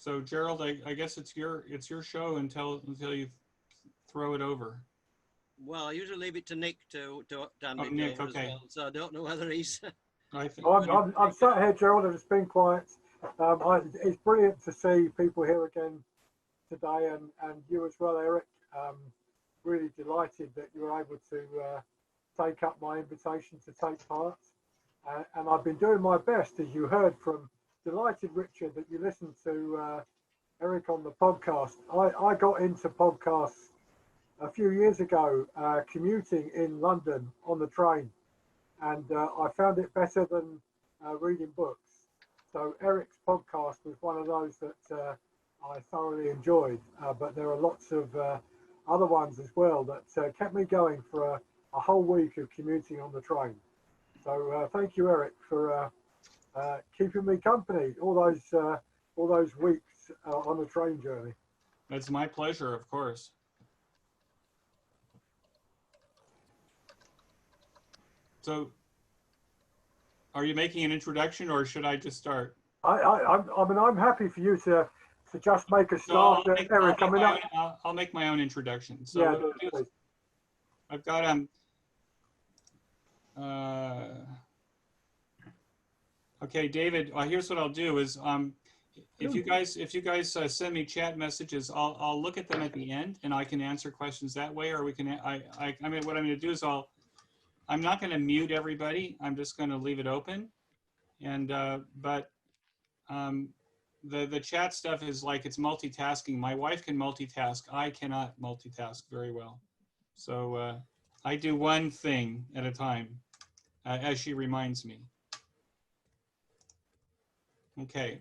So Gerald, I guess it's your show until you throw it over. Well, I usually leave it to Nick to hand Oh, it Nick, over as okay. well. So I don't know whether he's. I think. I'm sat here, Gerald, and it's been quiet. It's brilliant to see people here again today, and you as well, Eric. Really delighted that you were able to take up my invitation to take part. And I've been doing my best, as you heard from delighted Richard, that you listened to Eric on the podcast. I got into podcasts a few years ago, commuting in London on the train, and I found it better than reading books. So Eric's podcast was one of those that I thoroughly enjoyed, but there are lots of other ones as well that kept me going for a whole week of commuting on the train. So thank you, Eric, for keeping me company all those weeks on the train journey. It's my pleasure, of course. So, are you making an introduction, or should I just start? I mean, I'm happy for you to just make a start, So Eric. I'll make my own introduction. So yeah, I've got okay, David. Here's what I'll do is if you guys send me chat messages, I'll look at them at the end, and I can answer questions that way, or we can. I mean, what I'm going to do is I'm not going to mute everybody. I'm just going to leave it open, and but the chat stuff is like it's multitasking. My wife can multitask. I cannot multitask very well, so I do one thing at a time, as she reminds me. Okay.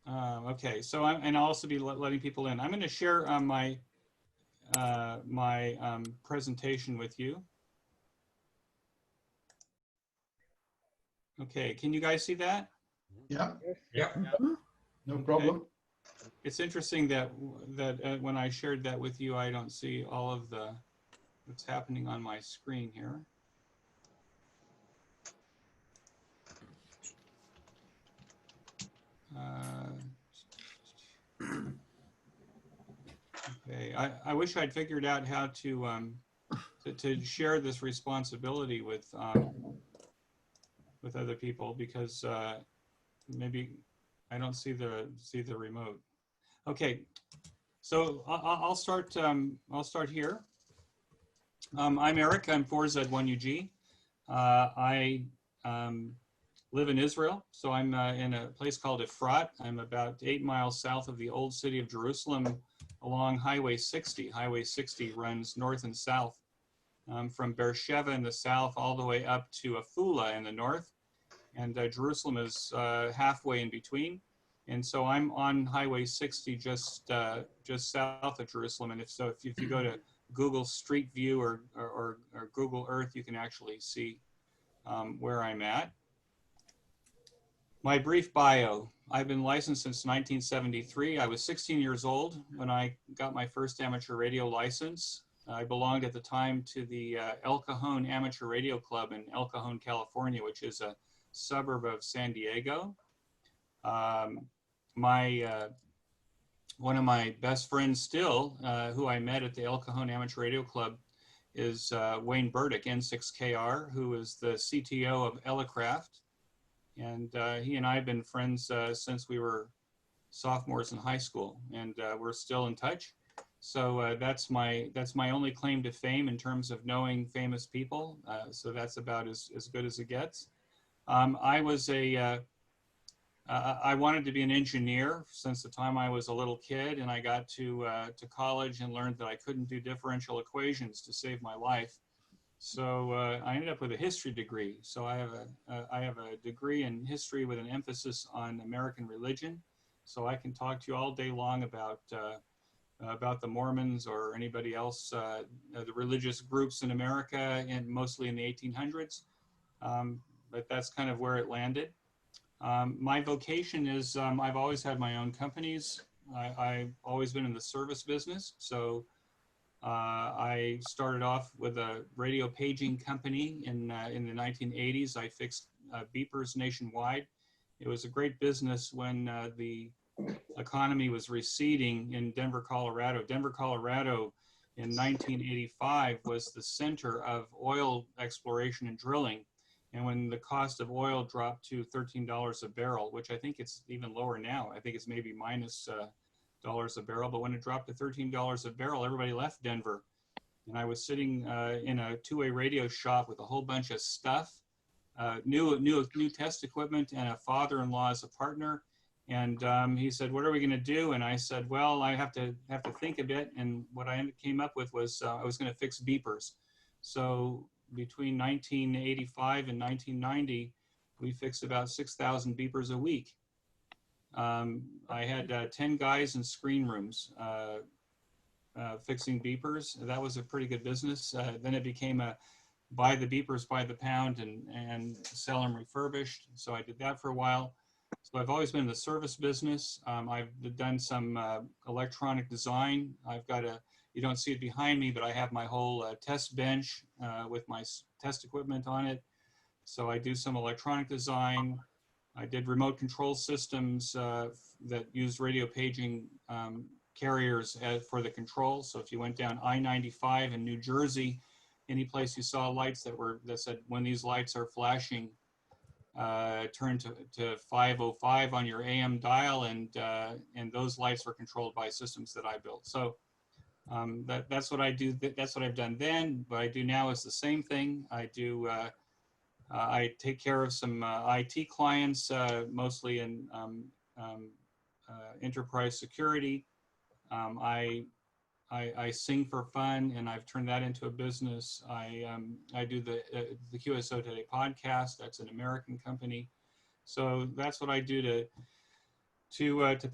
Okay. So and I'll also be letting people in. I'm going to share my presentation with you. Okay. Can you guys see that? Yeah. Yeah. No problem. It's interesting that when I shared that with you, I don't see all of what's happening on my screen here. Okay, I wish I'd figured out how to share this responsibility with other people, because maybe I don't see the remote. Okay, so I'll start here. I'm Eric. I'm 4Z1UG. I live in Israel, so I'm in a place called Efrat. I'm about 8 miles south of the old city of Jerusalem, along Highway 60. Highway 60 runs north and south from Beersheba in the south all the way up to Afula in the north, and Jerusalem is halfway in between. And so I'm on Highway 60, just south of Jerusalem. And if you go to Google Street View or Google Earth, you can actually see where I'm at. My brief bio. I've been licensed since 1973. I was 16 years old when I got my first amateur radio license. I belonged at the time to the El Cajon Amateur Radio Club in El Cajon, California, which is a suburb of San Diego. One of my best friends still, who I met at the El Cajon Amateur Radio Club, is Wayne Burdick, N6KR, who is the CTO of Elecraft. And he and I have been friends since we were sophomores in high school, and we're still in touch. So that's my only claim to fame in terms of knowing famous people. So that's about as good as it gets. I wanted to be an engineer since the time I was a little kid, and I got to college and learned that I couldn't do differential equations to save my life. So I ended up with a history degree. So I have a degree in history with an emphasis on American religion. So I can talk to you all day long about the Mormons or anybody else, the religious groups in America, and mostly in the 1800s. But that's kind of where it landed. My vocation is I've always had my own companies. I've always been in the service business. So I started off with a radio paging company in the 1980s. I fixed beepers nationwide. It was a great business when the economy was receding in Denver, Colorado. Denver, Colorado in 1985 was the center of oil exploration and drilling. And when the cost of oil dropped to $13 a barrel, which I think it's even lower now, I think it's maybe minus dollars a barrel, but when it dropped to $13 a barrel, everybody left Denver. And I was sitting in a two-way radio shop with a whole bunch of stuff, new test equipment, and a father-in-law as a partner. And he said, "What are we going to do?" And I said, "Well, I have to think a bit." And what I came up with was I was going to fix beepers. So between 1985 and 1990, we fixed about 6,000 beepers a week. I had 10 guys in screen rooms fixing beepers. That was a pretty good business. Then it became a buy the beepers by the pound and sell them refurbished. So I did that for a while. So I've always been in the service business. I've done some electronic design. I've got you don't see it behind me, but I have my whole test bench with my test equipment on it. So I do some electronic design. I did remote control systems that use radio paging carriers for the control. So if you went down I-95 in New Jersey, any place you saw lights that said when these lights are flashing, turn to 505 on your AM dial, and those lights were controlled by systems that I built. So that's what I do. That's what I've done then. What I do now is the same thing. I take care of some IT clients, mostly in enterprise security. I sing for fun, and I've turned that into a business. I do the QSO Today podcast. That's an American company. So that's what I do to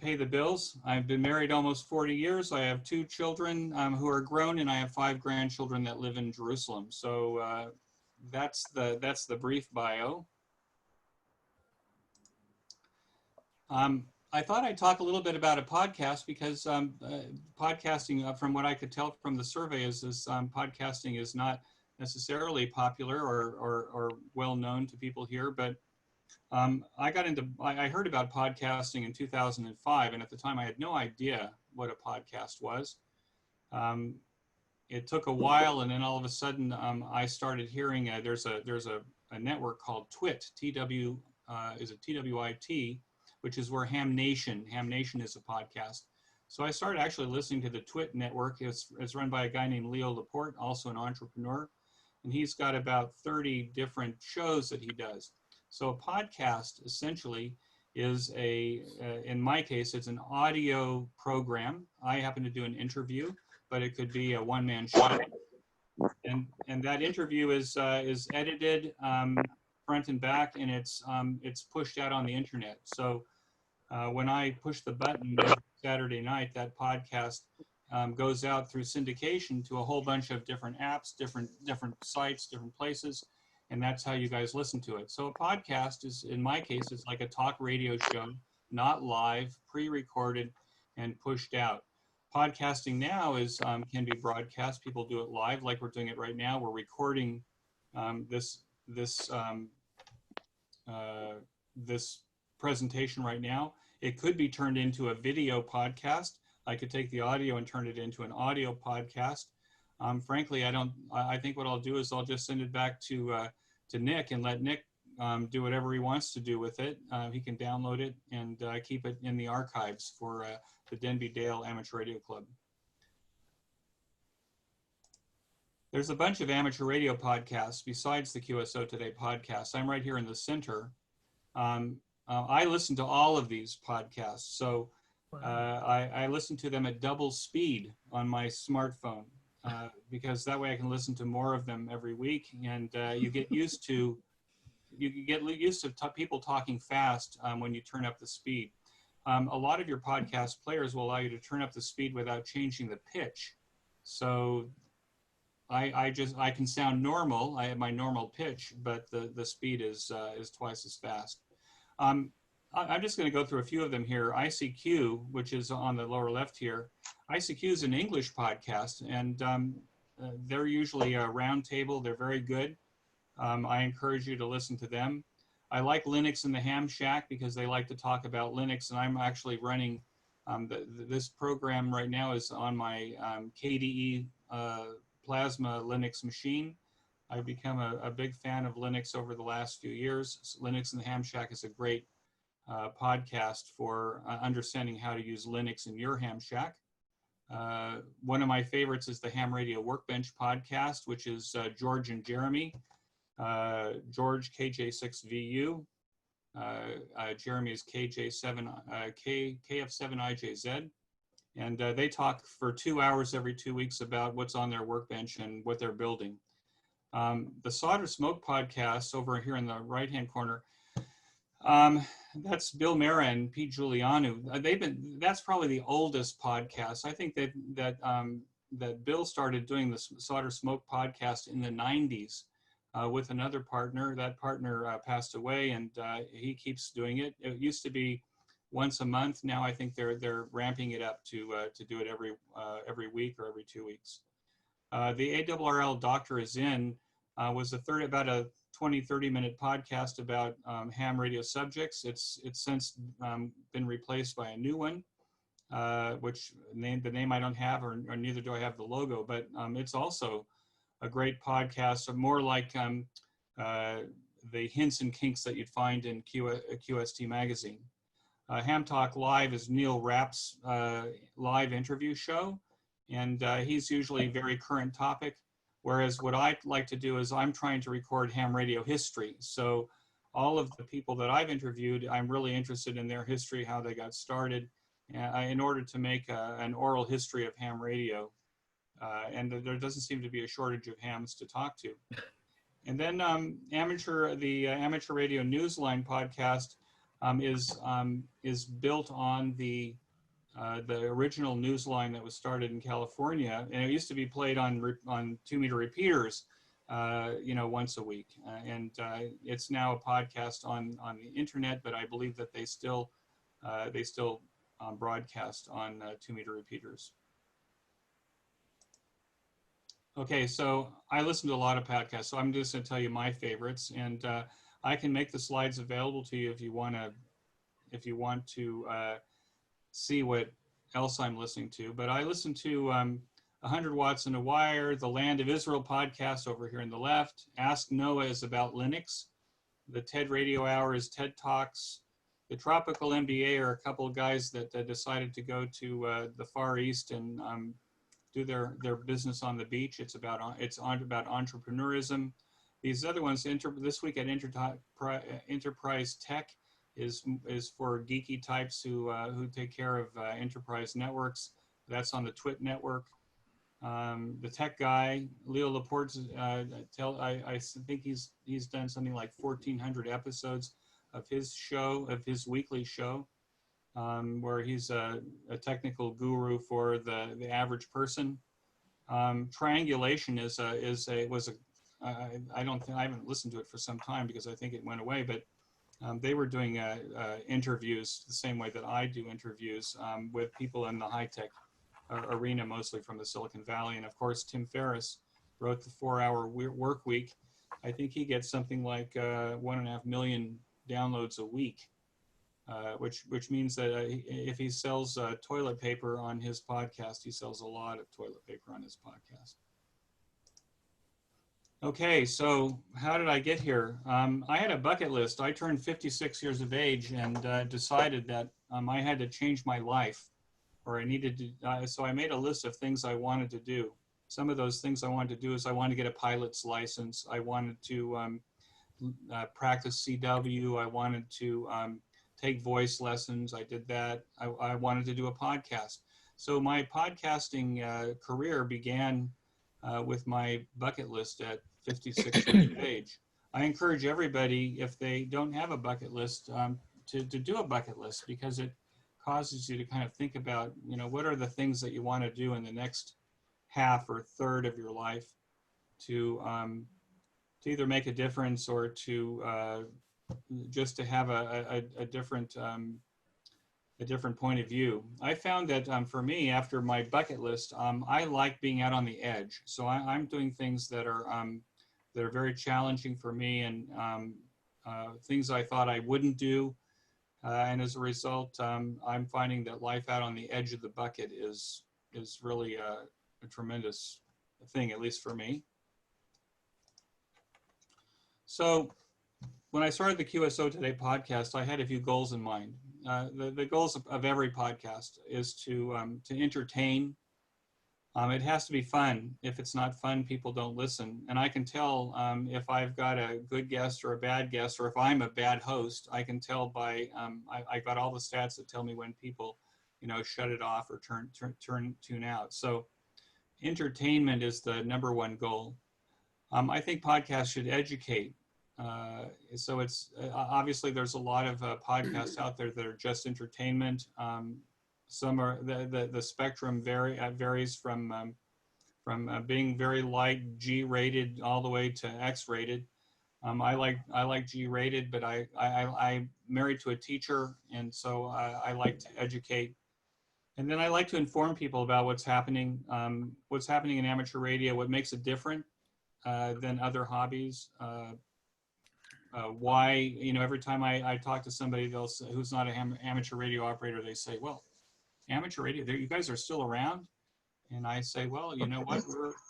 pay the bills. I've been married almost 40 years. I have 2 children who are grown, and I have 5 grandchildren that live in Jerusalem. So that's the brief bio. I thought I'd talk a little bit about a podcast because podcasting, from what I could tell from the survey, is podcasting is not necessarily popular or well known to people here. But I heard about podcasting in 2005, and at the time I had no idea what a podcast was. It took a while, and then all of a sudden I started hearing there's a network called TWIT, TWIT, which is where Ham Nation is a podcast. So I started actually listening to the TWIT network. It's run by a guy named Leo Laporte, also an entrepreneur. And he's got about 30 different shows that he does. So a podcast essentially is in my case, it's an audio program. I happen to do an interview, but it could be a one-man show. And that interview is edited front and back, and it's pushed out on the internet. So when I push the button every Saturday night, that podcast goes out through syndication to a whole bunch of different apps, different sites, different places, and that's how you guys listen to it. So a podcast is, in my case, it's like a talk radio show, not live, pre-recorded, and pushed out. Podcasting now can be broadcast. People do it live, like we're doing it right now. We're recording this presentation right now. It could be turned into a video podcast. I could take the audio and turn it into an audio podcast. Frankly, I think what I'll do is I'll just send it back to Nick and let Nick do whatever he wants to do with it. He can download it and keep it in the archives for the Denby Dale Amateur Radio Club. There's a bunch of amateur radio podcasts besides the QSO Today podcast. I'm right here in the center. I listen to all of these podcasts. So I listen to them at double speed on my smartphone because that way I can listen to more of them every week. And you get used to people talking fast when you turn up the speed. A lot of your podcast players will allow you to turn up the speed without changing the pitch. So I can sound normal. I have my normal pitch, but the speed is twice as fast. I'm just going to go through a few of them here. ICQ, which is on the lower left here. ICQ is an English podcast, and they're usually a round table. They're very good. I encourage you to listen to them. I like Linux in the Ham Shack because they like to talk about Linux, and I'm actually running this program right now is on my KDE Plasma Linux machine. I've become a big fan of Linux over the last few years. So Linux in the Ham Shack is a great podcast for understanding how to use Linux in your Ham Shack. One of my favorites is the Ham Radio Workbench podcast, which is George and Jeremy. George KJ6VU, Jeremy is KF7IJZ, and they talk for 2 hours every 2 weeks about what's on their workbench and what they're building. The Solder Smoke podcast over here in the right-hand corner, that's Bill Mara and Pete Giuliano. That's probably the oldest podcast. I think that Bill started doing the Solder Smoke podcast in the 90s. With another partner. That partner passed away, and he keeps doing it. It used to be once a month. Now I think they're ramping it up to do it every week or every 2 weeks. The ARRL Doctor is In was about a 20-30 minute podcast about ham radio subjects. It's since been replaced by a new one, which the name I don't have, or neither do I have the logo, but it's also a great podcast, more like the hints and kinks that you'd find in QST magazine. Ham Talk Live is Neil Rapp's live interview show, and he's usually very current topic, whereas what I like to do is I'm trying to record ham radio history. So all of the people that I've interviewed, I'm really interested in their history, how they got started, in order to make an oral history of ham radio. And there doesn't seem to be a shortage of hams to talk to. And then the Amateur Radio Newsline podcast is built on the original Newsline that was started in California, and it used to be played on 2-meter repeaters, once a week. And it's now a podcast on the internet, but I believe that they still broadcast on 2-meter repeaters. Okay, so I listen to a lot of podcasts, so I'm just going to tell you my favorites, and I can make the slides available to you if you want to see what else I'm listening to. But I listen to 100 Watts in a Wire, the Land of Israel podcast over here on the left. Ask Noah is about Linux. The TED Radio Hour is TED Talks. The Tropical MBA are a couple of guys that decided to go to the Far East and do their business on the beach. It's about entrepreneurism. These other ones, this week at Enterprise Tech is for geeky types who take care of enterprise networks. That's on the TWIT network. The Tech Guy, Leo Laporte, I think he's done something like 1,400 episodes of his weekly show. Where he's a technical guru for the average person. Triangulation I haven't listened to it for some time because I think it went away, but they were doing interviews the same way that I do interviews with people in the high-tech arena, mostly from the Silicon Valley. And of course, Tim Ferriss wrote the 4-Hour Work Week. I think he gets something like 1.5 million downloads a week. Which means that if he sells toilet paper on his podcast, he sells a lot of toilet paper on his podcast. Okay, so how did I get here? I had a bucket list. I turned 56 years of age and decided that I had to change my life, or I needed to, so I made a list of things I wanted to do. Some of those things I wanted to do is I wanted to get a pilot's license. I wanted to practice CW. I wanted to take voice lessons. I did that. I wanted to do a podcast. So my podcasting career began with my bucket list at 56 years of age. I encourage everybody, if they don't have a bucket list, to do a bucket list, because it causes you to kind of think about, what are the things that you want to do in the next half or third of your life to either make a difference or to just to have a different point of view. I found that for me, after my bucket list, I like being out on the edge. So I'm doing things that are very challenging for me, and things I thought I wouldn't do. And as a result, I'm finding that life out on the edge of the bucket is really a tremendous thing, at least for me. So when I started the QSO Today podcast, I had a few goals in mind. The goals of every podcast is to entertain. It has to be fun. If it's not fun, people don't listen. And I can tell if I've got a good guest or a bad guest, or if I'm a bad host, I can tell by, I got all the stats that tell me when people, shut it off or tune out. So entertainment is the number one goal. I think podcasts should educate. So it's obviously there's a lot of podcasts out there that are just entertainment. Some are the spectrum varies from being very light G-rated all the way to X-rated. I like G-rated, but I'm married to a teacher, and so I like to educate, and then I like to inform people about what's happening in amateur radio, what makes it different than other hobbies. Why, every time I talk to somebody who's not an amateur radio operator, they say, well, amateur radio, you guys are still around? And I say, well, you know what,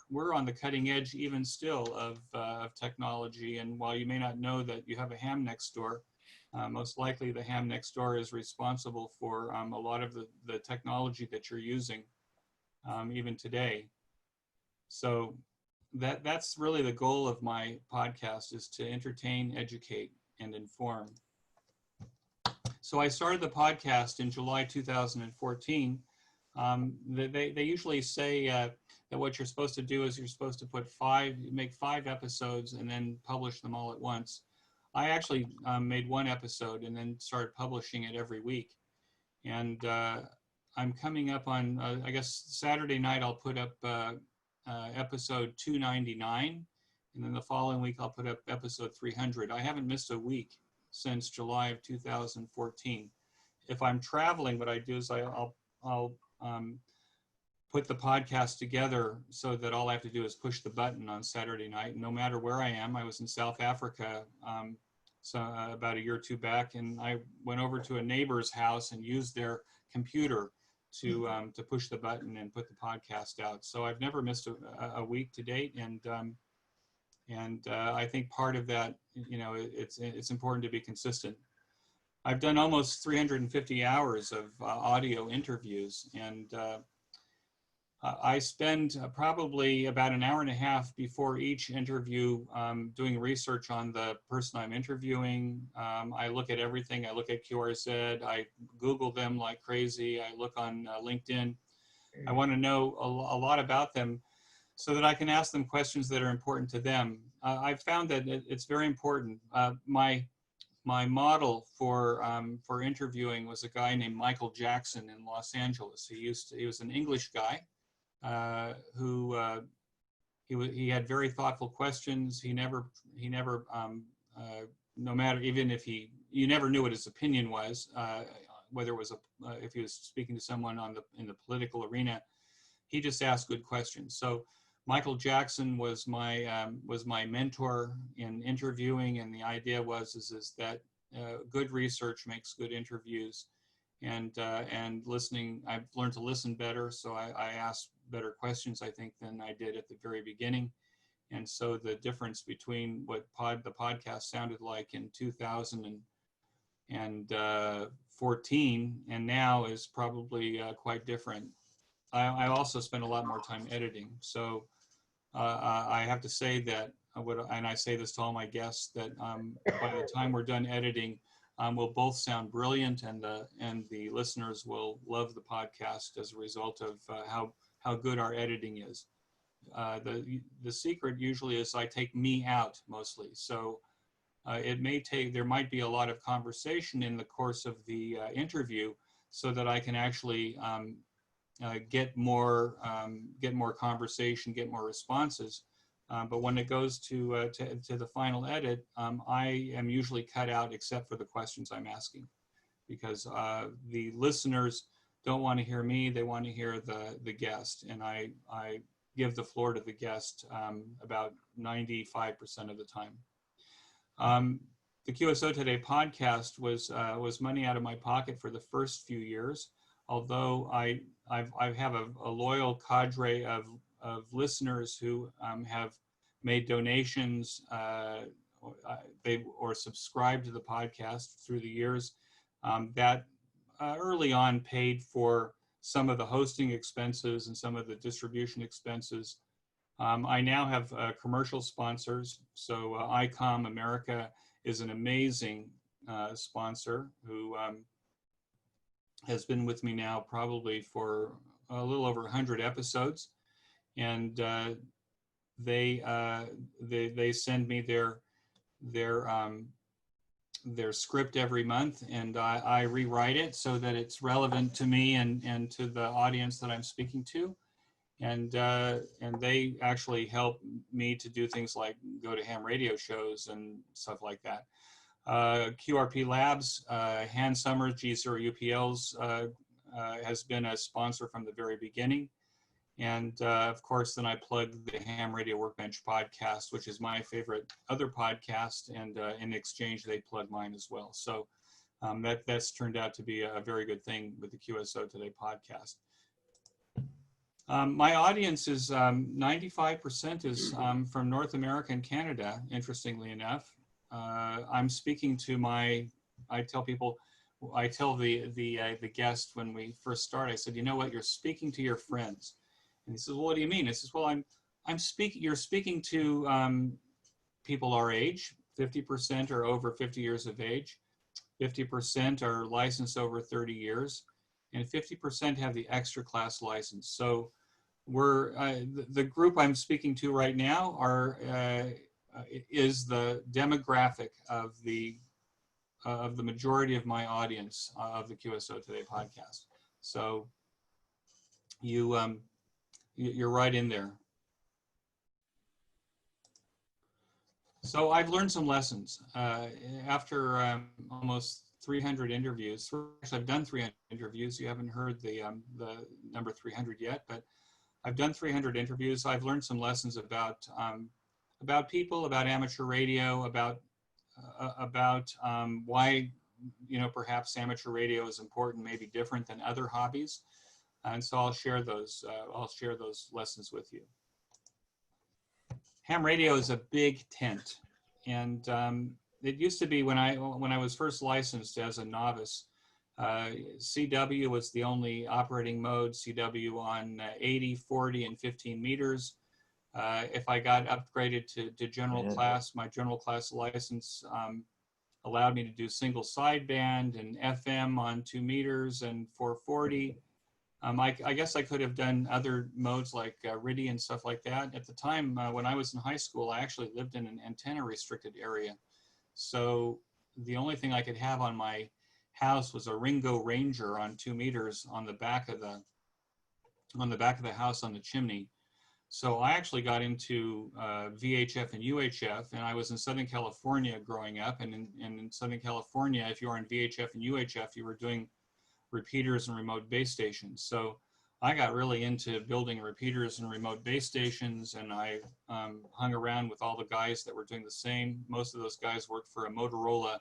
we're on the cutting edge even still of technology. And while you may not know that you have a ham next door, most likely the ham next door is responsible for a lot of the technology that you're using even today. So that's really the goal of my podcast, is to entertain, educate, and inform. So I started the podcast in July 2014. They usually say that what you're supposed to do is you're supposed to make 5 episodes and then publish them all at once. I actually made 1 episode and then started publishing it every week. And I'm coming up on, I guess Saturday night I'll put up episode 299, and then the following week I'll put up episode 300. I haven't missed a week since July of 2014. If I'm traveling, what I do is I'll put the podcast together so that all I have to do is push the button on Saturday night. And no matter where I am, I was in South Africa about a year or 2 back, and I went over to a neighbor's house and used their computer to push the button and put the podcast out. So I've never missed a week to date, and I think part of that, it's important to be consistent. I've done almost 350 hours of audio interviews, and I spend probably about an hour and a half before each interview doing research on the person I'm interviewing. I look at everything. I look at QRZ. I Google them like crazy. I look on LinkedIn. I want to know a lot about them so that I can ask them questions that are important to them. I've found that it's very important. My model for interviewing was a guy named Michael Jackson in Los Angeles. He was an English guy. He had very thoughtful questions. He never no matter, even if you never knew what his opinion was, whether it was if he was speaking to someone in the political arena, he just asked good questions. So Michael Jackson was my mentor in interviewing, and the idea is that good research makes good interviews. And listening, I've learned to listen better, so I ask better questions, I think, than I did at the very beginning. And so the difference between what the podcast sounded like in 2014 and now is probably quite different. I also spend a lot more time editing. So I have to say that, and I say this to all my guests, that by the time we're done editing, we'll both sound brilliant, and the listeners will love the podcast as a result of how good our editing is. The secret usually is I take me out mostly. So there might be a lot of conversation in the course of the interview, so that I can actually get more conversation, get more responses. But when it goes to the final edit, I am usually cut out except for the questions I'm asking, because the listeners don't want to hear me; they want to hear the guest, and I give the floor to the guest about 95% of the time. the QSO Today podcast was money out of my pocket for the first few years, although I have a loyal cadre of listeners who have made donations or subscribed to the podcast through the years that early on paid for some of the hosting expenses and some of the distribution expenses. I now have commercial sponsors. So ICOM America is an amazing sponsor who has been with me now probably for a little over 100 episodes. And they send me their script every month, and I rewrite it so that it's relevant to me and to the audience that I'm speaking to. And they actually help me to do things like go to ham radio shows and stuff like that. QRP Labs, Han Summers, G0 UPLs has been a sponsor from the very beginning. And of course, then I plug the Ham Radio Workbench podcast, which is my favorite other podcast. And in exchange, they plug mine as well. So that's turned out to be a very good thing with the QSO Today podcast. My audience is 95% is from North America and Canada, interestingly enough. I'm speaking to I tell the guest when we first start, I said, you know what, you're speaking to your friends. And he says, well, what do you mean? I says, well, you're speaking to people our age. 50% are over 50 years of age. 50% are licensed over 30 years. And 50% have the extra class license. So the group I'm speaking to right now is the demographic of the majority of my audience of the QSO Today podcast. So you're right in there. So I've learned some lessons after almost 300 interviews. Actually, I've done 300 interviews. You haven't heard the number 300 yet, but I've done 300 interviews. I've learned some lessons about people, about amateur radio, about why perhaps amateur radio is important, maybe different than other hobbies. And so I'll share those lessons with you. Ham radio is a big tent, and it used to be when I was first licensed as a novice, CW was the only operating mode. CW on 80, 40, and 15 meters. If I got upgraded to general class, my general class license allowed me to do single sideband and FM on 2 meters and 440. I guess I could have done other modes like RIDI and stuff like that. At the time, when I was in high school, I actually lived in an antenna restricted area. So the only thing I could have on my house was a Ringo Ranger on 2 meters on the back of the house on the chimney. So I actually got into VHF and UHF, and I was in Southern California growing up. And in Southern California, if you were in VHF and UHF, you were doing repeaters and remote base stations. So I got really into building repeaters and remote base stations, and I hung around with all the guys that were doing the same. Most of those guys worked for a Motorola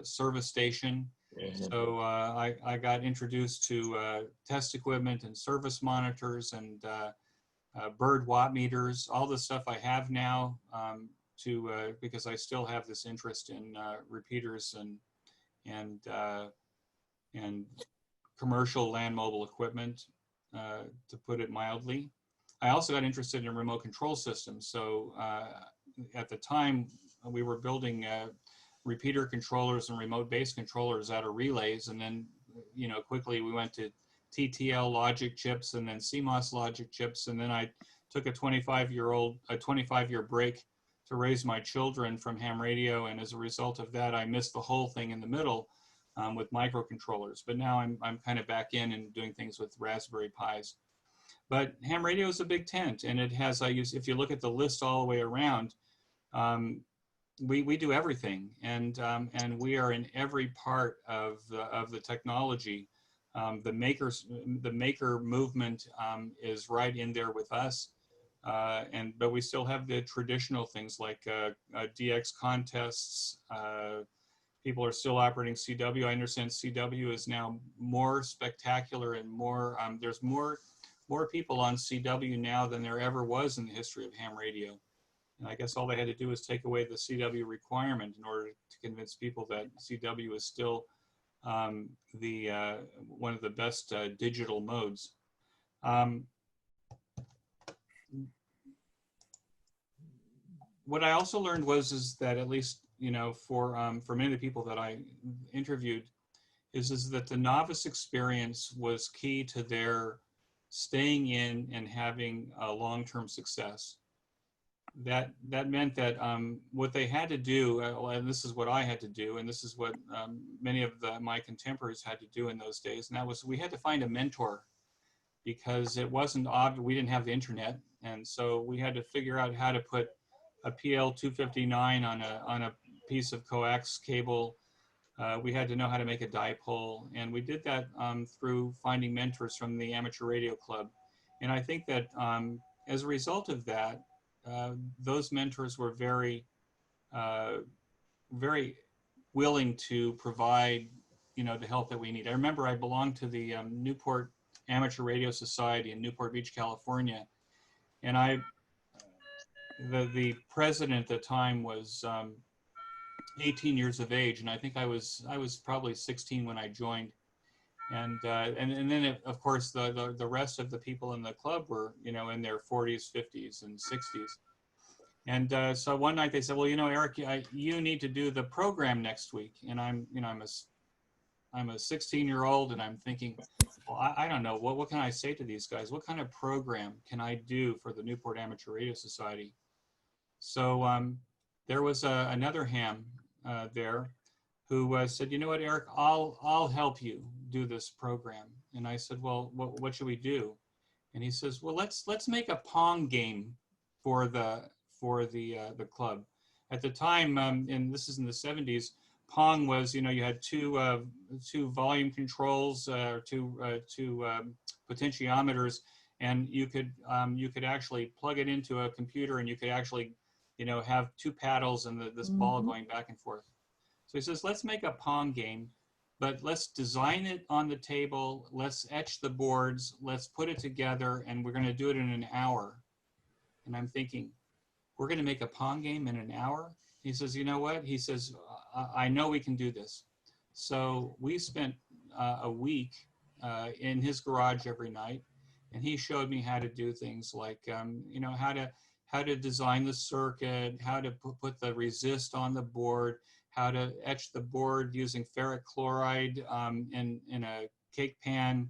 service station. So I got introduced to test equipment and service monitors and bird watt meters, all the stuff I have now because I still have this interest in repeaters and commercial land mobile equipment, to put it mildly. I also got interested in remote control systems. So at the time, we were building repeater controllers and remote base controllers out of relays, and then quickly we went to TTL logic chips and then CMOS logic chips, and then I took a 25-year break to raise my children from ham radio, and as a result of that, I missed the whole thing in the middle with microcontrollers. But now I'm kind of back in and doing things with Raspberry Pis. But ham radio is a big tent, and it has, if you look at the list all the way around, we do everything, and we are in every part of the technology. The maker movement is right in there with us. But we still have the traditional things like DX contests. People are still operating CW. I understand CW is now more spectacular and more. There's more people on CW now than there ever was in the history of ham radio. And I guess all they had to do was take away the CW requirement in order to convince people that CW is still one of the best digital modes. What I also learned is that, at least for many of the people that I interviewed, is that the novice experience was key to their staying in and having a long-term success. That meant that what they had to do, and this is what I had to do, and this is what many of my contemporaries had to do in those days, and that was we had to find a mentor, because it wasn't obvious. We didn't have the internet, and so we had to figure out how to put a PL259 on a piece of coax cable. We had to know how to make a dipole, and we did that through finding mentors from the Amateur Radio Club. And I think that as a result of that, those mentors were very, very willing to provide, the help that we need. I remember I belonged to the Newport Amateur Radio Society in Newport Beach, California, and the president at the time was 18 years of age, and I think I was probably 16 when I joined, and then of course the rest of the people in the club were in their 40s, 50s, and 60s, and so one night they said, well, Eric, you need to do the program next week, and I'm a 16-year-old, and I'm thinking, well, I don't know, what can I say to these guys? What kind of program can I do for the Newport Amateur Radio Society? So there was another ham there who said, you know what, Eric, I'll help you do this program. And I said, well, what should we do? And he says, well, let's make a Pong game for the club. At the time, and this is in the 70s, Pong was, you had two volume controls, two potentiometers, and you could actually plug it into a computer, and you could actually have two paddles and this ball going back and forth. So he says, let's make a Pong game, but let's design it on the table. Let's etch the boards. Let's put it together, and we're going to do it in an hour. And I'm thinking, we're going to make a Pong game in an hour? He says, you know what? He says, I know we can do this. So we spent a week in his garage every night, and he showed me how to do things like, how to design the circuit, how to put the resist on the board, how to etch the board using ferric chloride in a cake pan.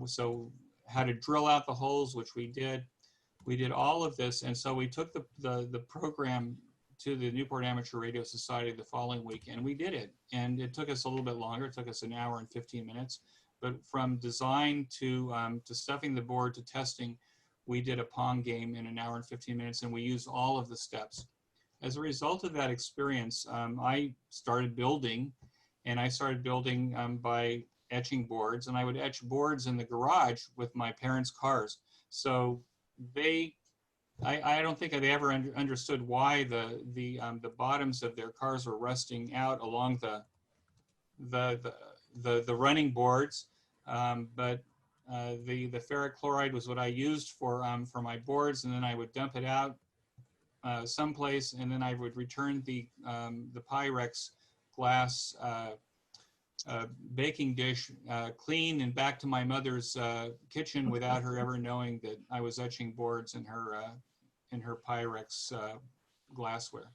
So how to drill out the holes, which we did. We did all of this, and so we took the program to the Newport Amateur Radio Society the following week, and we did it. And it took us a little bit longer. It took us an hour and 15 minutes. But from design to stuffing the board to testing, we did a Pong game in an hour and 15 minutes, and we used all of the steps. As a result of that experience, I started building, and I started building by etching boards, and I would etch boards in the garage with my parents' cars. So I don't think they ever understood why the bottoms of their cars were rusting out along the running boards, but the ferric chloride was what I used for my boards, and then I would dump it out someplace, and then I would return the Pyrex glass baking dish clean and back to my mother's kitchen without her ever knowing that I was etching boards in her Pyrex glassware.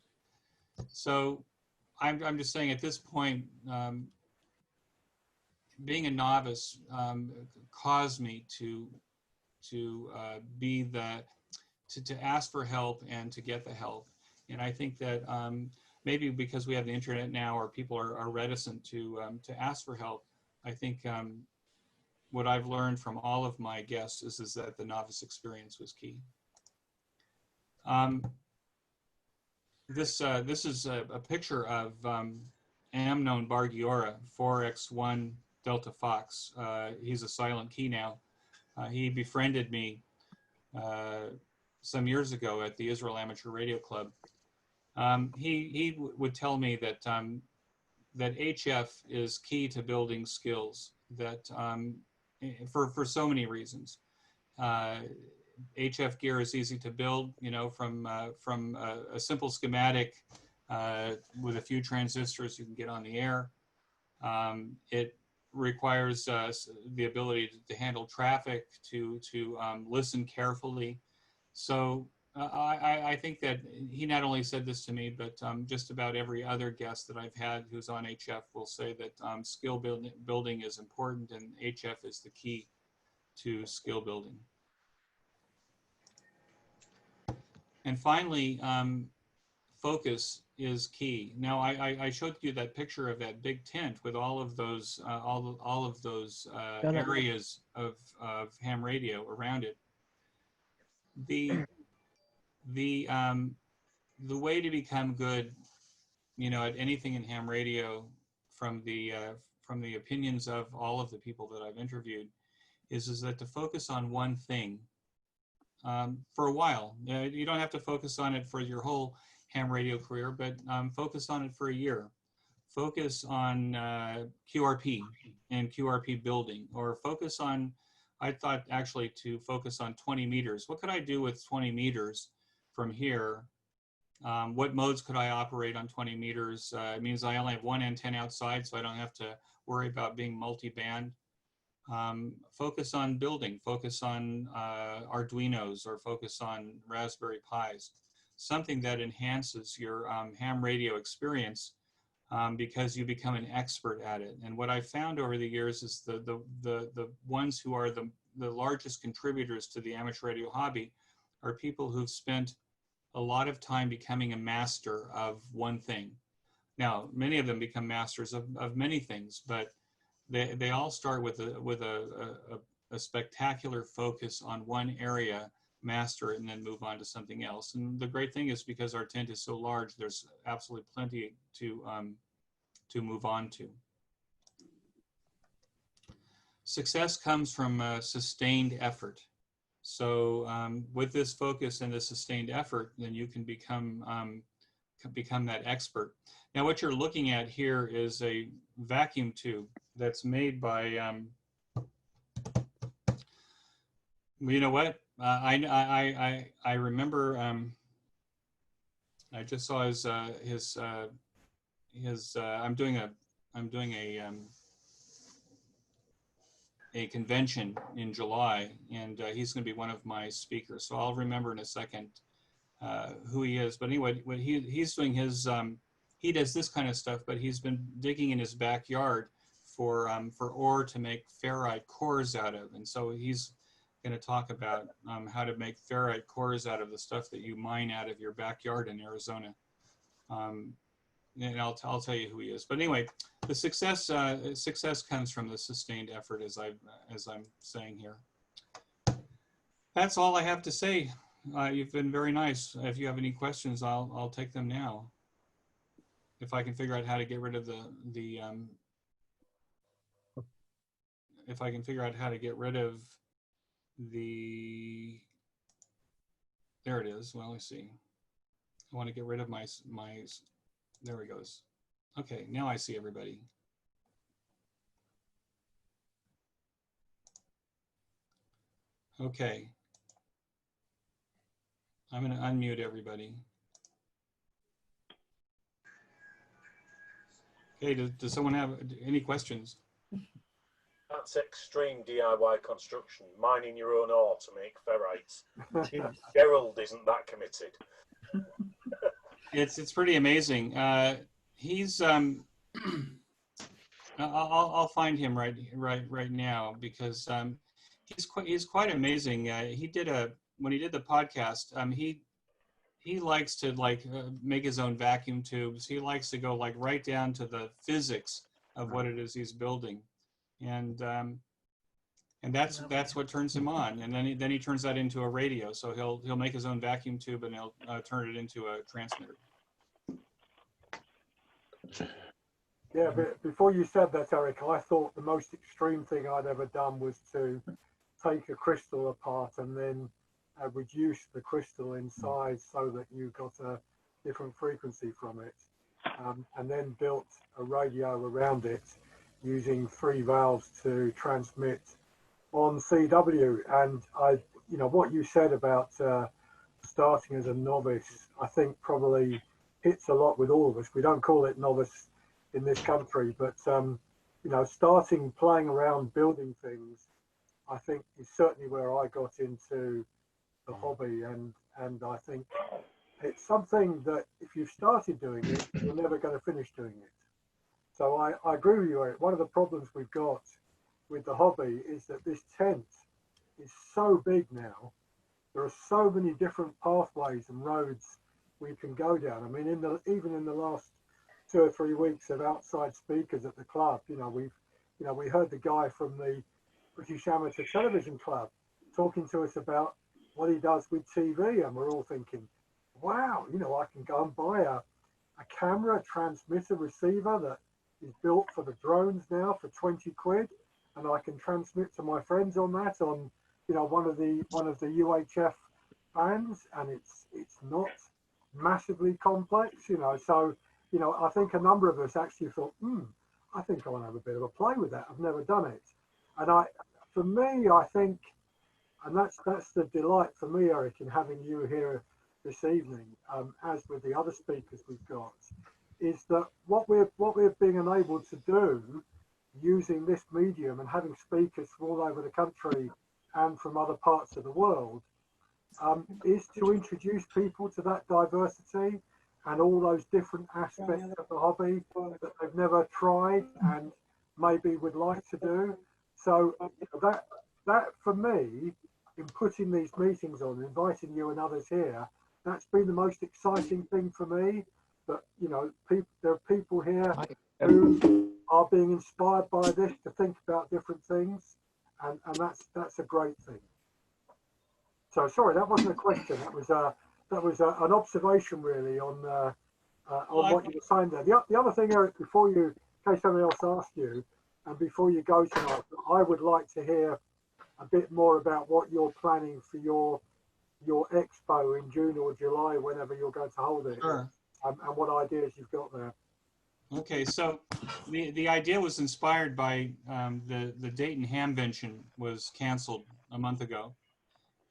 So I'm just saying, at this point, being a novice caused me to ask for help and to get the help. And I think that maybe because we have the internet now, or people are reticent to ask for help, I think what I've learned from all of my guests is that the novice experience was key. This is a picture of Amnon Bargiora, 4X1 Delta Fox. He's a silent key now. He befriended me some years ago at the Israel Amateur Radio Club. He would tell me that that HF is key to building skills. That for so many reasons. HF gear is easy to build, you know, from a simple schematic with a few transistors you can get on the air. It requires the ability to handle traffic, to listen carefully. So I think that he not only said this to me, but just about every other guest that I've had who's on HF will say that skill building is important, and HF is the key to skill building. And finally, focus is key. Now, I showed you that picture of that big tent with all of those areas of ham radio around it. The way to become good, you know, at anything in ham radio, from the opinions of all of the people that I've interviewed, is that to focus on one thing for a while. You don't have to focus on it for your whole ham radio career, but focus on it for a year. Focus on QRP and QRP building, or focus on, I thought actually to focus on 20 meters. What could I do with 20 meters from here? What modes could I operate on 20 meters? It means I only have one antenna outside, so I don't have to worry about being multi-band. Focus on building, focus on Arduinos, or focus on Raspberry Pis. Something that enhances your ham radio experience, because you become an expert at it. And what I've found over the years is the ones who are the largest contributors to the amateur radio hobby are people who've spent a lot of time becoming a master of one thing. Now, many of them become masters of many things, but they all start with a spectacular focus on one area, master it, and then move on to something else. And the great thing is, because our tent is so large, there's absolutely plenty to move on to. Success comes from sustained effort. So with this focus and this sustained effort, then you can become that expert. Now, what you're looking at here is a vacuum tube that's made by, you know what? I remember. I just saw his. I'm doing a convention in July, and he's going to be one of my speakers. So I'll remember in a second who he is. But anyway, when he's doing his, he does this kind of stuff, but he's been digging in his backyard for ore to make ferrite cores out of. And so he's going to talk about how to make ferrite cores out of the stuff that you mine out of your backyard in Arizona. And I'll tell you who he is. But anyway, the success comes from the sustained effort, as I'm saying here. That's all I have to say. You've been very nice. If you have any questions, I'll take them now. If I can figure out how to get rid of if I can figure out how to get rid of there it is. Well, let's see. I want to get rid of my there it goes. Okay, now I see everybody. Okay. I'm going to unmute everybody. Okay, does someone have any questions? That's extreme DIY construction, mining your own ore to make ferrites. Gerald isn't that committed. It's pretty amazing. He's I'll find him right now, because he's quite amazing. When he did the podcast, he likes to make his own vacuum tubes. He likes to go right down to the physics of what it is he's building, and that's what turns him on. And then he turns that into a radio. So he'll make his own vacuum tube, and he'll turn it into a transmitter. Yeah, but before you said that, Eric, I thought the most extreme thing I'd ever done was to take a crystal apart and then reduced the crystal in size so that you got a different frequency from it, and then built a radio around it using 3 valves to transmit on CW. And what you said about starting as a novice, I think probably hits a lot with all of us. We don't call it novice in this country, but starting playing around building things, I think is certainly where I got into the hobby, and I think it's something that if you've started doing it, you're never going to finish doing it. So I agree with you, Eric. One of the problems we've got with the hobby is that this tent is so big now. There are so many different pathways and roads we can go down. I mean, even in the last 2 or 3 weeks of outside speakers at the club, we heard the guy from the British Amateur Television Club talking to us about what he does with TV, and we're all thinking, wow, I can go and buy a camera, transmitter, receiver that is built for the drones now for 20 quid, and I can transmit to my friends on that on one of the UHF bands, and it's not massively complex, so I think a number of us actually thought, I think I want to have a bit of a play with that. I've never done it, and for me, I think, and that's the delight for me, Eric, in having you here this evening, as with the other speakers we've got, is that what we're being enabled to do using this medium and having speakers from all over the country and from other parts of the world, is to introduce people to that diversity and all those different aspects of the hobby that they've never tried and maybe would like to do. So that for me, in putting these meetings on, inviting you and others here, that's been the most exciting thing for me. That there are people here who are being inspired by this to think about different things, and that's a great thing. So sorry, that wasn't a question. That was an observation really on what you were saying there. The other thing, Eric, before you, in case somebody else asked you, and before you go tonight, I would like to hear a bit more about what you're planning for your expo in June or July, whenever you're going to hold it. Sure. And what ideas you've got there. Okay, so the idea was inspired by the Dayton Hamvention was canceled a month ago.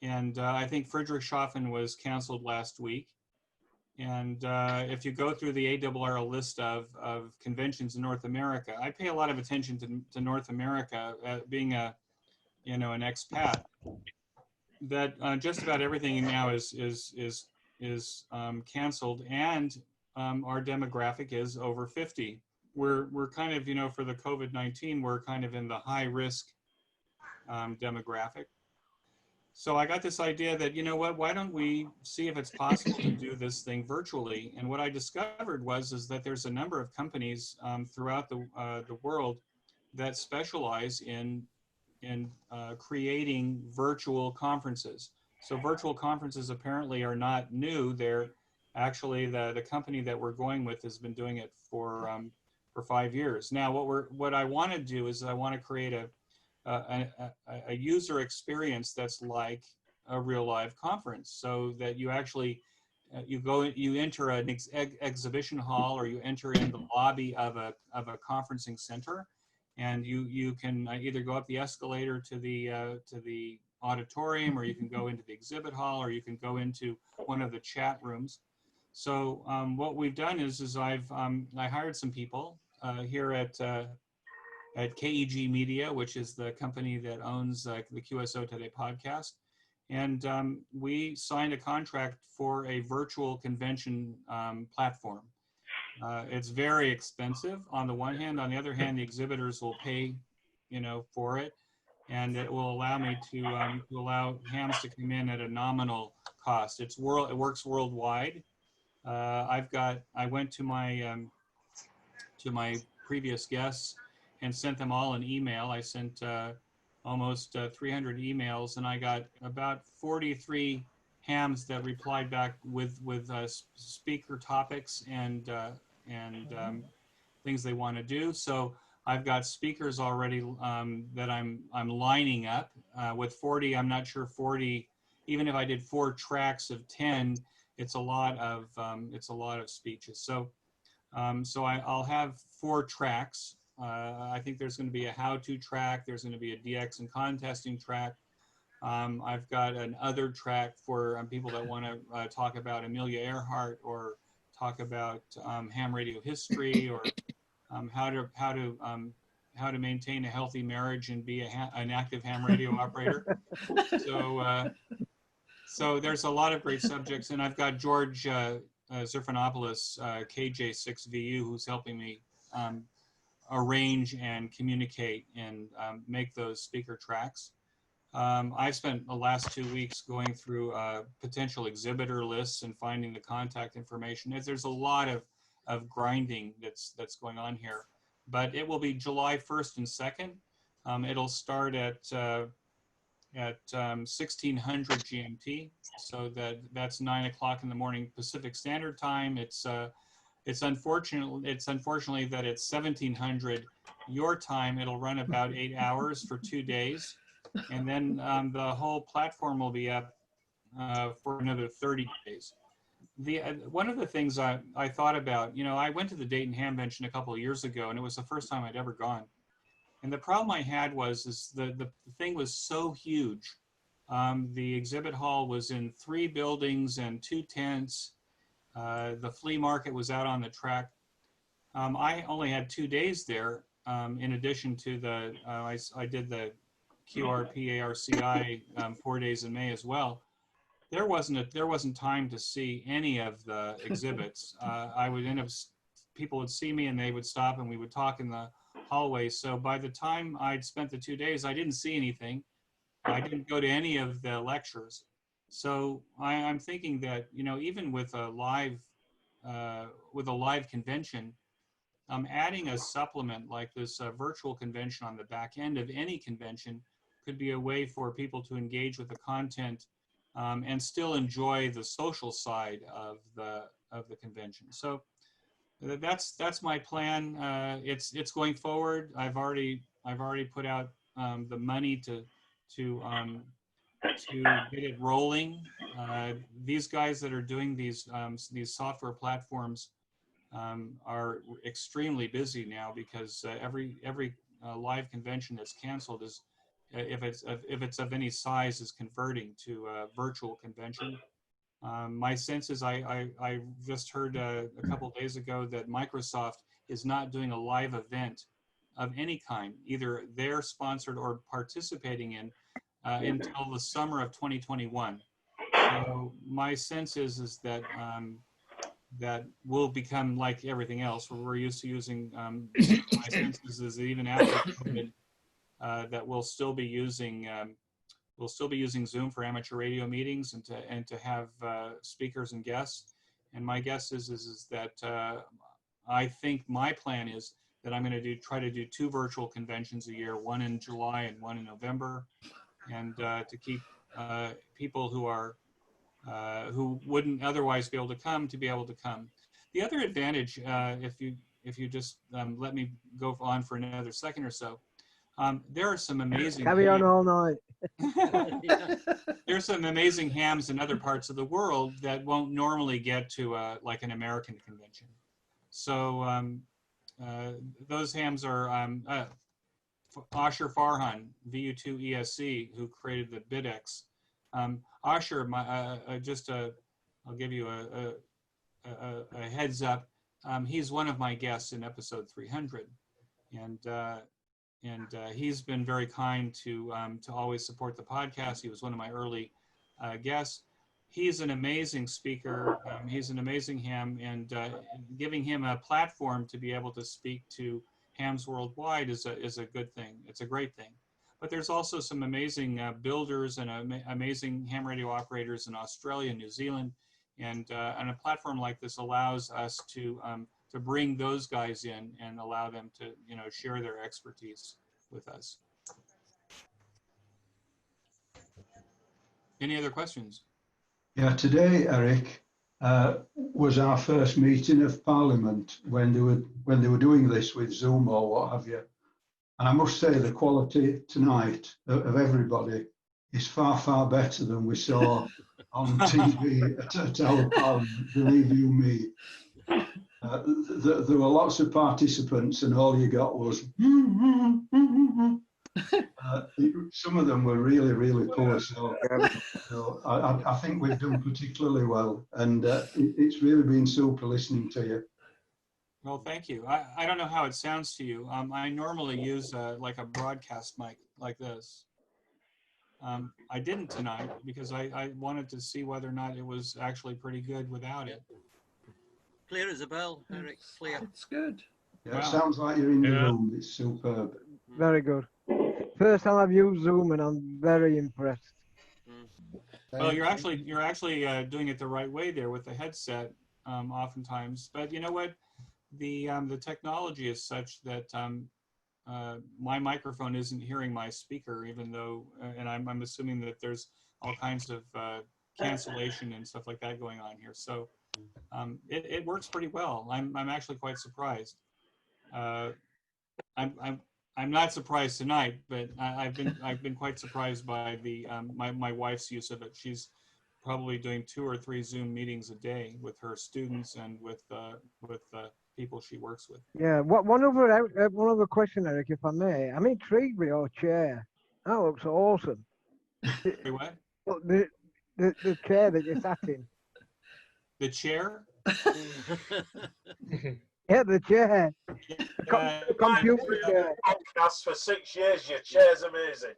And I think Friedrichshafen was canceled last week. And if you go through the ARRL list of conventions in North America, I pay a lot of attention to North America, being an expat. That just about everything now is canceled, and our demographic is over 50. We're kind of, for the COVID-19, we're kind of in the high risk demographic. So I got this idea that, why don't we see if it's possible to do this thing virtually? And what I discovered is that there's a number of companies throughout the world that specialize in creating virtual conferences. So virtual conferences apparently are not new. They're actually the company that we're going with has been doing it for 5 years. Now, what I want to do is I want to create a user experience that's like a real live conference, so that you actually you enter an exhibition hall, or you enter in the lobby of a conferencing center, and you can either go up the escalator to the auditorium, or you can go into the exhibit hall, or you can go into one of the chat rooms. So what we've done is I hired some people here at KEG Media, which is the company that owns the QSO Today podcast. And we signed a contract for a virtual convention platform. It's very expensive on the one hand. On the other hand, the exhibitors will pay, for it. And it will allow me to allow hams to come in at a nominal cost. It works worldwide. I went to my previous guests and sent them all an email. I sent almost 300 emails, and I got about 43 hams that replied back with speaker topics and things they want to do. So I've got speakers already that I'm lining up with 40. I'm not sure 40 even if I did 4 tracks of 10, it's a lot of speeches. So I'll have 4 tracks. I think there's going to be a how-to track. There's going to be a DX and contesting track. I've got an other track for people that want to talk about Amelia Earhart or talk about ham radio history, or how to maintain a healthy marriage and be an active ham radio operator. So there's a lot of great subjects, and I've got George Zerfanopoulos, KJ6VU, who's helping me arrange and communicate and make those speaker tracks. I've spent the last 2 weeks going through potential exhibitor lists and finding the contact information. There's a lot of grinding that's going on here, but it will be July 1st and 2nd. It'll start at 1600 GMT, so that's 9 o'clock in the morning Pacific Standard Time. It's unfortunately that it's 1700 your time. It'll run about 8 hours for 2 days, and then the whole platform will be up for another 30 days. One of the things I thought about, I went to the Dayton Ham Convention a couple of years ago, and it was the first time I'd ever gone. And the problem I had was the thing was so huge. The exhibit hall was in 3 buildings and 2 tents. The flea market was out on the track. I only had 2 days there. In addition to I did the QRP ARCI 4 days in May as well. There wasn't time to see any of the exhibits. I would end up, people would see me and they would stop and we would talk in the hallway. So by the time I'd spent the 2 days, I didn't see anything. I didn't go to any of the lectures. So I'm thinking that, even with a live convention, adding a supplement like this virtual convention on the back end of any convention could be a way for people to engage with the content and still enjoy the social side of the convention. So that's my plan. It's going forward. I've already put out the money to get it rolling. These guys that are doing these software platforms are extremely busy now, because every live convention that's canceled is, if it's of any size, is converting to a virtual convention. My sense is I just heard a couple of days ago that Microsoft is not doing a live event of any kind, either they're sponsored or participating in, until the summer of 2021. So my sense is that that will become like everything else, where we're used to using. My sense is that even after COVID, that we'll still be using Zoom for amateur radio meetings and to have speakers and guests. And my guess is that I think my plan is that I'm going to try to do 2 virtual conventions a year, one in July and one in November, and to keep people who wouldn't otherwise be able to come to be able to come. The other advantage, if you just let me go on for another second or so, there are some amazing. Carry on all night. There's some amazing hams in other parts of the world that won't normally get to like an American convention. So those hams are Asher Farhan, VU2 ESC, who created the BidX. Asher, I'll give you a heads up. He's one of my guests in episode 300, and he's been very kind to always support the podcast. He was one of my early guests. He's an amazing speaker. He's an amazing ham, and giving him a platform to be able to speak to hams worldwide is a good thing. It's a great thing. But there's also some amazing builders and amazing ham radio operators in Australia and New Zealand, and a platform like this allows us to bring those guys in and allow them to share their expertise with us. Any other questions? Yeah, today, Eric, was our first meeting of Parliament when they were doing this with Zoom or what have you. And I must say the quality tonight of everybody is far, far better than we saw on TV at our Parliament, believe you me. There were lots of participants and all you got was some of them were really, really poor. So I think we've done particularly well, and it's really been super listening to you. Well, thank you. I don't know how it sounds to you. I normally use like a broadcast mic like this. I didn't tonight because I wanted to see whether or not it was actually pretty good without it. Clear as a bell, Eric. Clear. It's good. Yeah, Wow. It sounds like you're in the Yeah. room. It's superb. Very good. First time I've used Zoom and I'm very impressed. Well, you're actually doing it the right way there with the headset, oftentimes. But you know what, the technology is such that my microphone isn't hearing my speaker, even though, and I'm assuming that there's all kinds of cancellation and stuff like that going on here. So it works pretty well. I'm actually quite surprised. I'm not surprised tonight, but I've been quite surprised by the my wife's use of it. She's probably doing 2 or 3 Zoom meetings a day with her students and with people she works with. Yeah. One other question, Eric, if I may. I'm intrigued with your chair. That looks awesome. Say what? Look, the chair that you're sat in. The chair? Yeah, the chair. The computer chair. Podcast for 6 years. Your chair's amazing.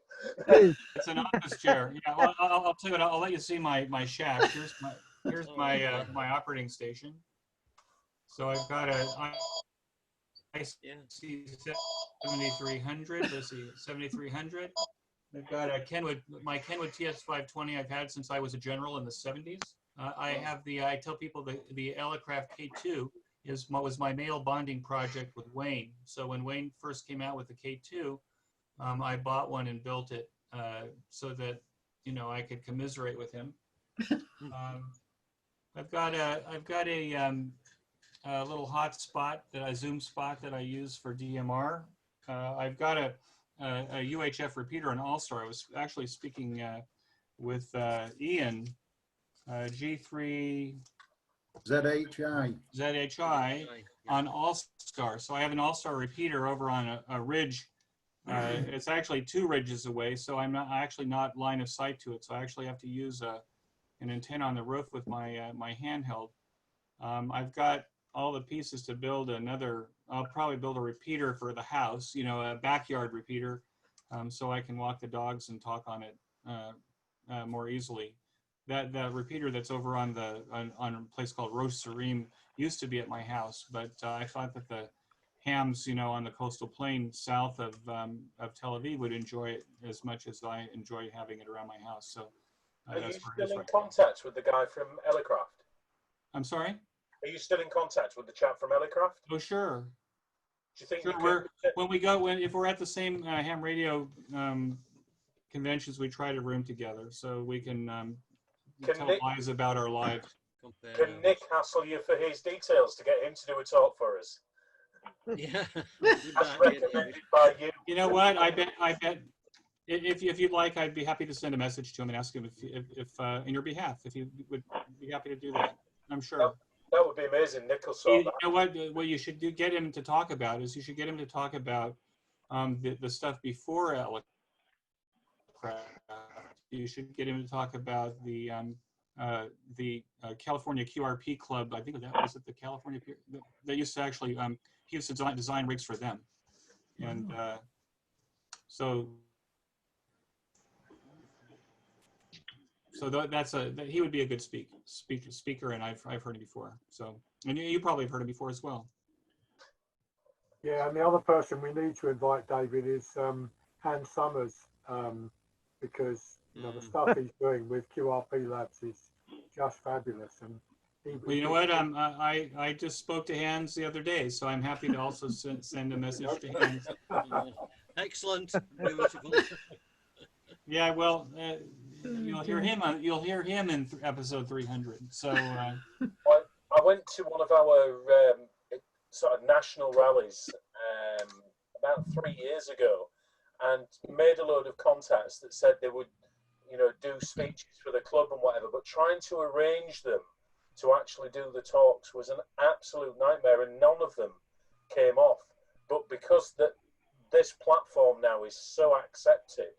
It's an office chair. Yeah, I'll tell you what. I'll let you see my shack. Here's my my operating station. So I've got a IC 7300. Let's see, 7300. I've got a my Kenwood TS520 I've had since I was a general in the 70s. I have I tell people the Elecraft K2 was my male bonding project with Wayne. So when Wayne first came out with the K2, I bought one and built it so that I could commiserate with him. I've got a little hot spot a Zoom spot that I use for DMR. I've got a UHF repeater, an All-Star. I was actually speaking with Ian, G3 ZHI on All-Star. So I have an All-Star repeater over on a ridge. It's actually 2 ridges away, so I'm actually not line of sight to it. So I actually have to use an antenna on the roof with my my handheld. I've got all the pieces to build another. I'll probably build a repeater for the house, a backyard repeater, so I can walk the dogs and talk on it more easily. That repeater that's over on a place called Roche Sarim used to be at my house, but I thought that the hams, on the coastal plain south of Tel Aviv would enjoy it as much as I enjoy having it around my house. So Are you that's where it still is in right contact with the guy from Elecraft? now. I'm sorry? Are you still in contact with the chap from Elecraft? Oh, sure. Do you think Sure, if we're at the same ham radio conventions, we try to room together so we can tell lies about our lives. Can Nick hassle you for his details to get him to do a talk for us? Yeah. As recommended by you. You know what? I bet if you'd like, I'd be happy to send a message to him and ask him if in your behalf, if you would be happy to do that. I'm sure. That would be amazing. Nick will sort that. You know what you should get him to talk about is you should get him to talk about the stuff before Elecraft. You should get him to talk about the California QRP Club. I think that was it. The California they used to actually he used to design rigs for them, and so he would be a good speaker, and I've heard him before. So, and you probably have heard him before as well. Yeah, and the other person we need to invite, David, is Hans Summers, because the stuff he's doing with QRP Labs is just fabulous. And well, you know what? I just spoke to Hans the other day, so I'm happy to also send a message to Hans. Excellent. Beautiful. Yeah, well, you'll hear him in episode 300. So I went to one of our sort of national rallies about 3 years ago, and made a load of contacts that said they would you know, do speeches for the club and whatever, but trying to arrange them to actually do the talks was an absolute nightmare, and none of them came off. But because this platform now is so accepted,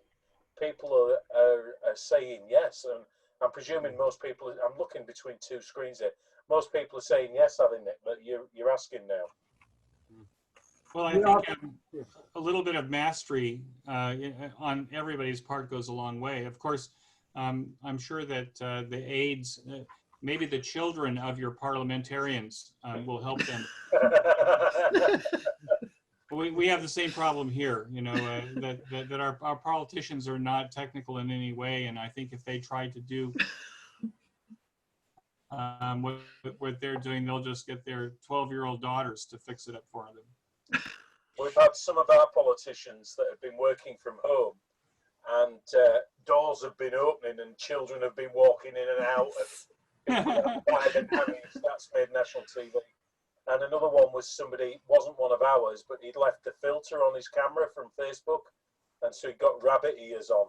people are saying yes, and I'm presuming most people, I'm looking between two screens here, most people are saying yes, I think, Nick, but you're asking now. Well, I think a little bit of mastery on everybody's part goes a long way. Of course, I'm sure that the aides, maybe the children of your parliamentarians will help them. We have the same problem here, you know, that our politicians are not technical in any way. And I think if they try to do what they're doing, they'll just get their 12-year-old daughters to fix it up for them. We've had some of our politicians that have been working from home, and doors have been opening and children have been walking in and out. That's made national TV. And another one was somebody, wasn't one of ours, but he'd left a filter on his camera from Facebook, and so he got rabbit ears on.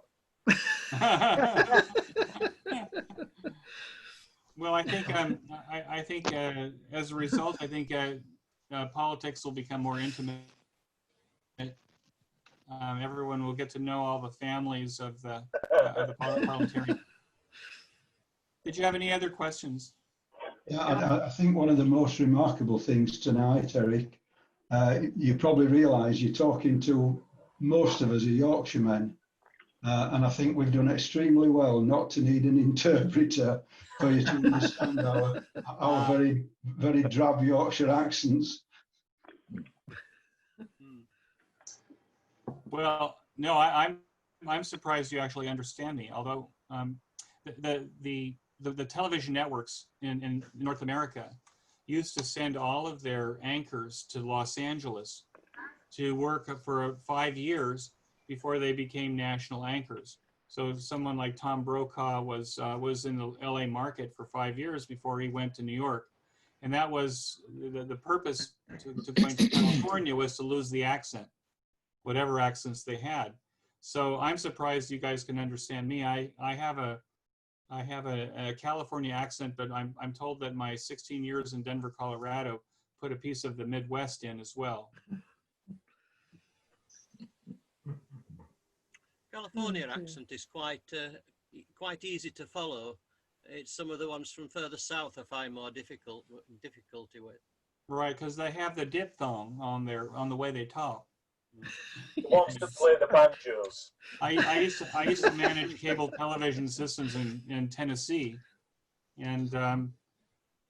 Well, I think as a result, I think politics will become more intimate. Everyone will get to know all the families of the parliamentarians. Did you have any other questions? Yeah, I think one of the most remarkable things tonight, Eric, you probably realise you're talking to most of us are Yorkshiremen, and I think we've done extremely well not to need an interpreter for you to understand our very, very drab Yorkshire accents. Well, no, I'm surprised you actually understand me. Although the television networks in North America used to send all of their anchors to Los Angeles to work for 5 years before they became national anchors. So someone like Tom Brokaw was in the LA market for 5 years before he went to New York. And that was the purpose to going to California, was to lose the accent, whatever accents they had. So I'm surprised you guys can understand me. I have a California accent, but I'm told that my 16 years in Denver, Colorado put a piece of the Midwest in as well. California accent is quite easy to follow. It's some of the ones from further south I find more difficulty with. Right, because they have the diphthong on the way they talk. The ones that play the banjos. I used to manage cable television systems in Tennessee, and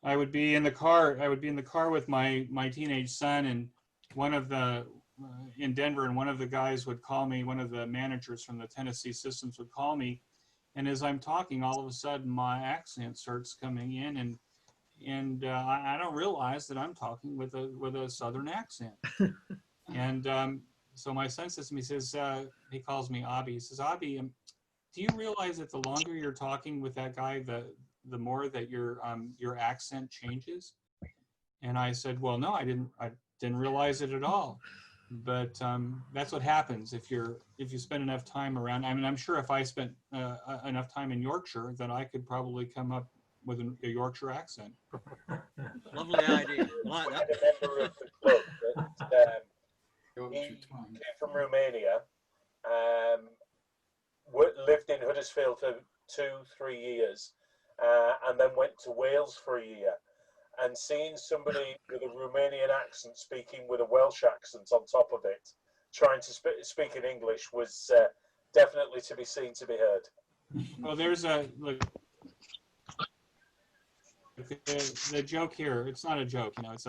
I would be in the car. I would be in the car with my teenage son, and one of the in Denver, and one of the guys would call me. One of the managers from the Tennessee systems would call me, and as I'm talking, all of a sudden my accent starts coming in, and I don't realize that I'm talking with a Southern accent, and so my son says to me, he says, he calls me Abby. He says, Abby, do you realize that the longer you're talking with that guy, the more that your accent changes? And I said, well, no, I didn't realize it at all. But that's what happens if you spend enough time around. I mean, I'm sure if I spent enough time in Yorkshire, then I could probably come up with a Yorkshire accent. Lovely idea. I like that. A member of the club that he came from Romania, lived in Huddersfield for 2-3 years, and then went to Wales for a year. And seeing somebody with a Romanian accent speaking with a Welsh accent on top of it, trying to speak in English, was definitely to be seen, to be heard. Well, there's look, the joke here. It's not a joke, you know. It's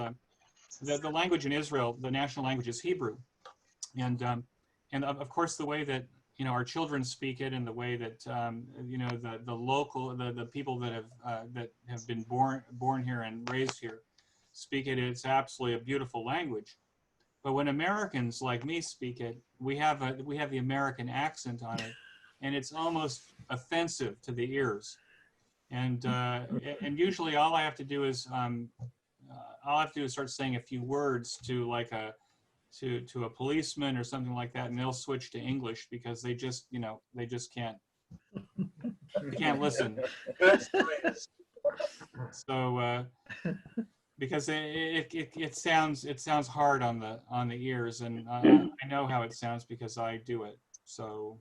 the language in Israel. The national language is Hebrew, and of course the way that our children speak it, and the way that the local the people that have been born here and raised here speak it. It's absolutely a beautiful language. But when Americans like me speak it, we have the American accent on it, and it's almost offensive to the ears. And usually all I have to do is start saying a few words to to a policeman or something like that, and they'll switch to English because they just can't They can't listen. So because it sounds hard on the ears, and I know how it sounds because I do it. So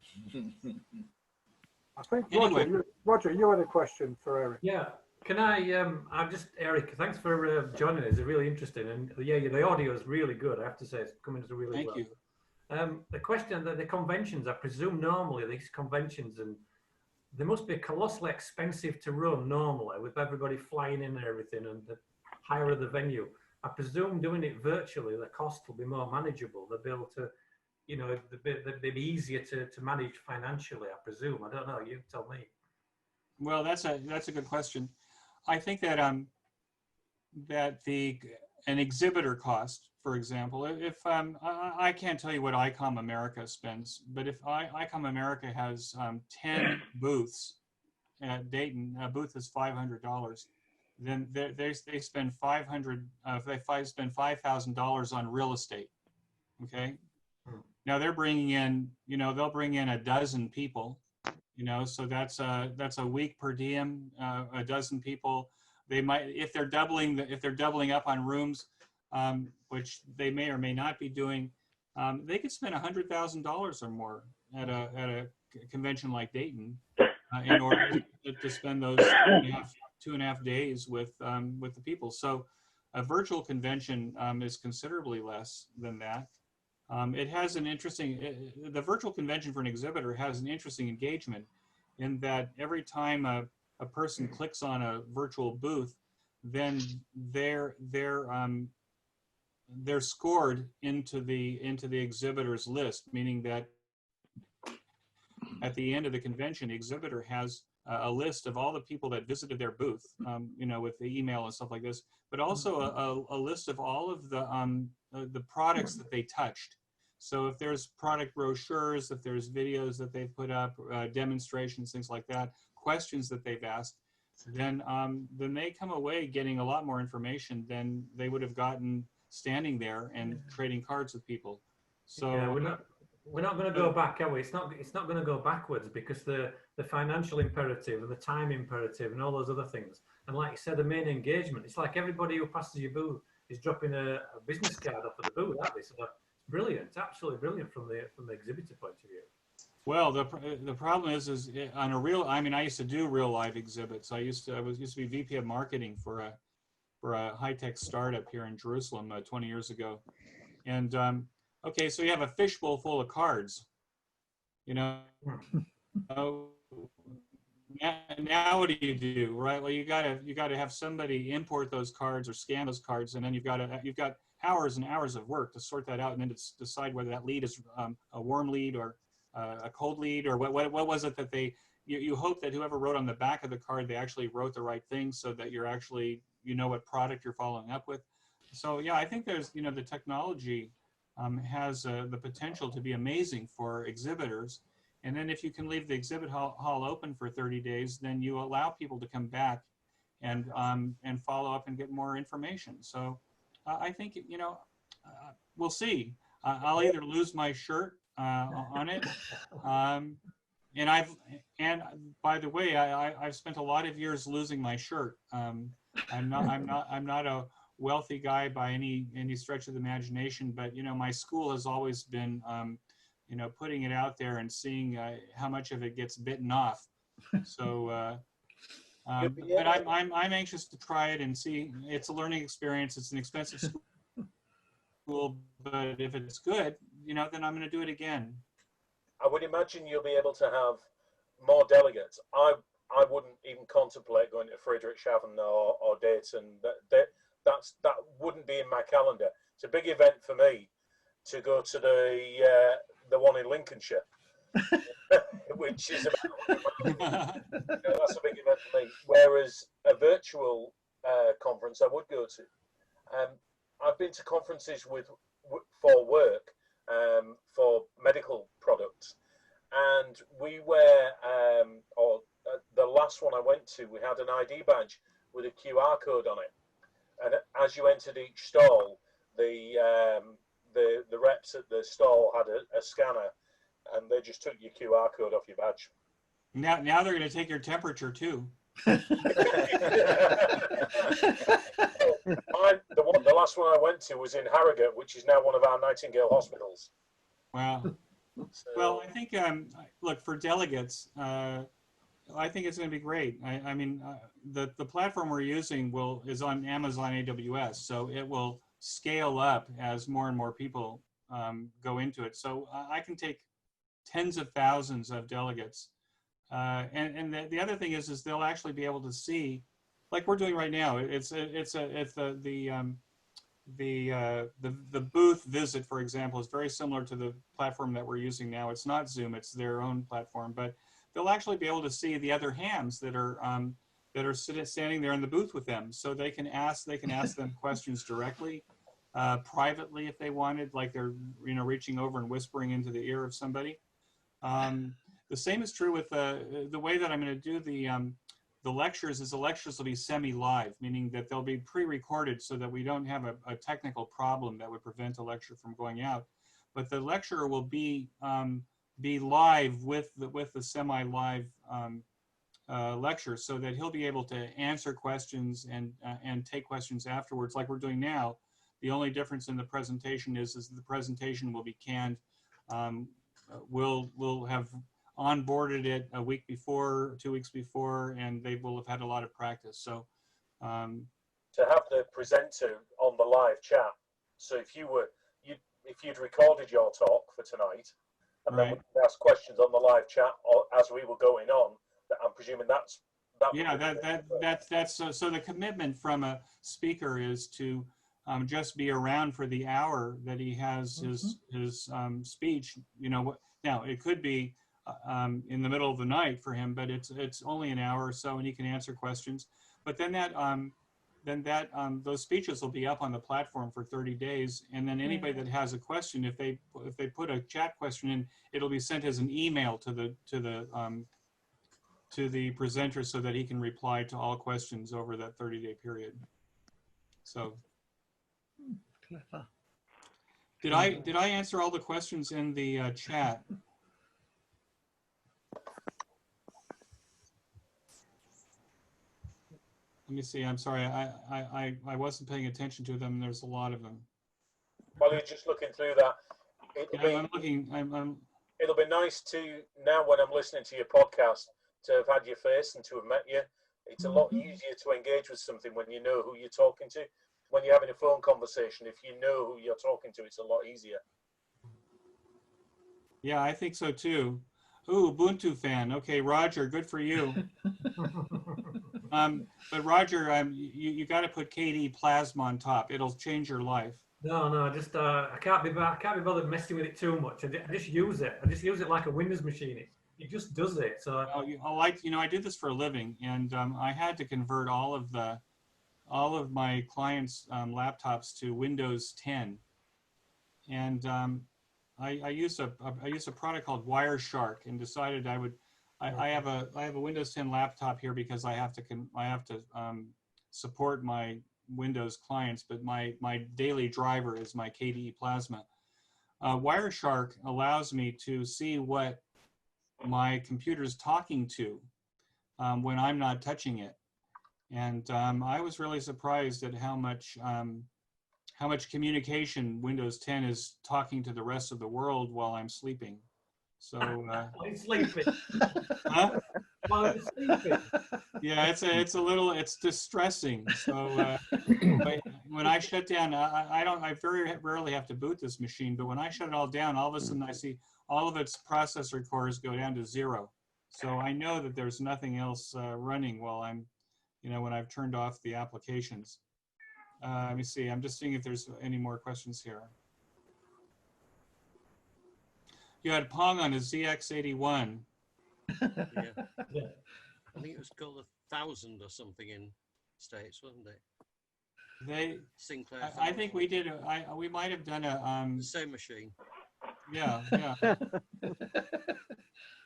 I think anyway. Roger, you had a question for Eric. Yeah. Can I'm just, Eric, thanks for joining us. It's really interesting. And yeah, the audio is really good. I have to say, it's coming through really well. Thank you. The question that the conventions, I presume normally these conventions, and they must be colossally expensive to run normally with everybody flying in and everything, and the higher the venue. I presume doing it virtually, the cost will be more manageable. They'll be able to, they'll be easier to manage financially, I presume. I don't know. You tell me. Well, that's a good question. I think that that an exhibitor cost, for example, if I can't tell you what ICOM America spends, but if ICOM America has 10 booths at Dayton, a booth is $500, then they spend they spend $5,000 on real estate. Okay. Now they're bringing in, they'll bring in a dozen people. So that's a week per diem, a dozen people. They might, if they're doubling up on rooms, which they may or may not be doing, they could spend $100,000 or more at a convention like Dayton in order to spend those 2.5 days with the people. So a virtual convention is considerably less than that. It has an interesting, the virtual convention for an exhibitor has an interesting engagement in that every time a person clicks on a virtual booth, then they're scored into the exhibitor's list, meaning that at the end of the convention, the exhibitor has a list of all the people that visited their booth, with the email and stuff like this, but also a list of all of the products that they touched. So if there's product brochures, if there's videos that they've put up, demonstrations, things like that, questions that they've asked, then they come away getting a lot more information than they would have gotten standing there and trading cards with people. So yeah, we're not going to go back, are we? It's not going to go backwards because the financial imperative and the time imperative and all those other things. And like you said, the main engagement. It's like everybody who passes your booth is dropping a business card off of the booth, aren't they? So brilliant, absolutely brilliant from the exhibitor point of view. Well, the problem is on a real. I mean, I used to do real live exhibits. I used to be VP of marketing for a high-tech startup here in Jerusalem 20 years ago. And okay, so you have a fishbowl full of cards. Now what do, right? Well, you gotta have somebody import those cards or scan those cards, and then you've got hours and hours of work to sort that out, and then to decide whether that lead is a warm lead or a cold lead, or what was it that you hope that whoever wrote on the back of the card, they actually wrote the right thing so that you're actually, what product you're following up with. So yeah, I think there's, the technology has the potential to be amazing for exhibitors. And then if you can leave the exhibit hall open for 30 days, then you allow people to come back and follow up and get more information. So I think, we'll see. I'll either lose my shirt on it. And by the way, I've spent a lot of years losing my shirt. I'm not a wealthy guy by any stretch of the imagination, but my school has always been putting it out there and seeing how much of it gets bitten off. So but I'm anxious to try it and see. It's a learning experience. It's an expensive school, but if it's good, then I'm going to do it again. I would imagine you'll be able to have more delegates. I wouldn't even contemplate going to Friedrichshafen or Dayton. That wouldn't be in my calendar. It's a big event for me to go to the one in Lincolnshire, which is about that's a big event for me. Whereas a virtual conference I would go to. I've been to conferences for work, for medical products, and we were, the last one I went to, we had an ID badge with a QR code on it, and as you entered each stall, the reps at the stall had a scanner, and they just took your QR code off your badge. Now they're going to take your temperature too. The last one I went to was in Harrogate, which is now one of our Nightingale hospitals. Wow. So, Well, I think, look, for delegates, I think it's going to be great. I mean, the platform we're using is on Amazon AWS, so it will scale up as more and more people go into it. So I can take tens of thousands of delegates. And the other thing is they'll actually be able to see, like we're doing right now. It's the booth visit, for example, is very similar to the platform that we're using now. It's not Zoom; it's their own platform, but they'll actually be able to see the other hams that are standing there in the booth with them, so they can ask them questions directly, privately if they wanted, like they're reaching over and whispering into the ear of somebody. The same is true with the way that I'm going to do the lectures. Is the lectures will be semi-live, meaning that they'll be pre-recorded so that we don't have a technical problem that would prevent a lecture from going out. But the lecturer will be live with the semi-live lecture, so that he'll be able to answer questions and take questions afterwards, like we're doing now. The only difference in the presentation is the presentation will be canned. We'll have onboarded it a week before, 2 weeks before, and they will have had a lot of practice. So to have the presenter on the live chat. So if you'd recorded your talk for tonight, and then we could ask questions on the live chat or as we were going on, I'm presuming that's so the commitment from a speaker is to just be around for the hour that he has his speech. Now it could be in the middle of the night for him, but it's only an hour or so, and he can answer questions. But then those speeches will be up on the platform for 30 days, and then anybody that has a question, if they put a chat question in, it'll be sent as an email to the presenter so that he can reply to all questions over that 30-day period. So Clever. did I answer all the questions in the chat? Let me see. I'm sorry. I wasn't paying attention to them. There's a lot of them. While you're just looking through that, it'll be nice to, now when I'm listening to your podcast, to have had your face and to have met you. It's a lot easier to engage with something when you know who you're talking to. When you're having a phone conversation, if you know who you're talking to, it's a lot easier. Yeah, I think so too. Ooh, Ubuntu fan. Okay, Roger, good for you. But Roger, you got to put KDE Plasma on top. It'll change your life. No, just I can't be bothered messing with it too much. I just use it. I just use it like a Windows machine. It just does it. So I do this for a living, and I had to convert all of my clients' laptops to Windows 10, and I use a product called Wireshark, and decided I have a Windows 10 laptop here because I have to support my Windows clients, but my daily driver is my KDE Plasma. Wireshark allows me to see what my computer is talking to when I'm not touching it, and I was really surprised at how much communication Windows 10 is talking to the rest of the world while I'm sleeping. So I'm sleeping. Huh? While I'm sleeping. Yeah, it's distressing. So when I shut down, I very rarely have to boot this machine, but when I shut it all down, all of a sudden I see all of its processor cores go down to 0. So I know that there's nothing else running while I'm, when I've turned off the applications. Let me see. I'm just seeing if there's any more questions here. You had Pong on a ZX81. Yeah. Yeah. I think it was called 1,000 or something in States, wasn't it? Sinclair. I think we did. We might have done a. The same machine. Yeah.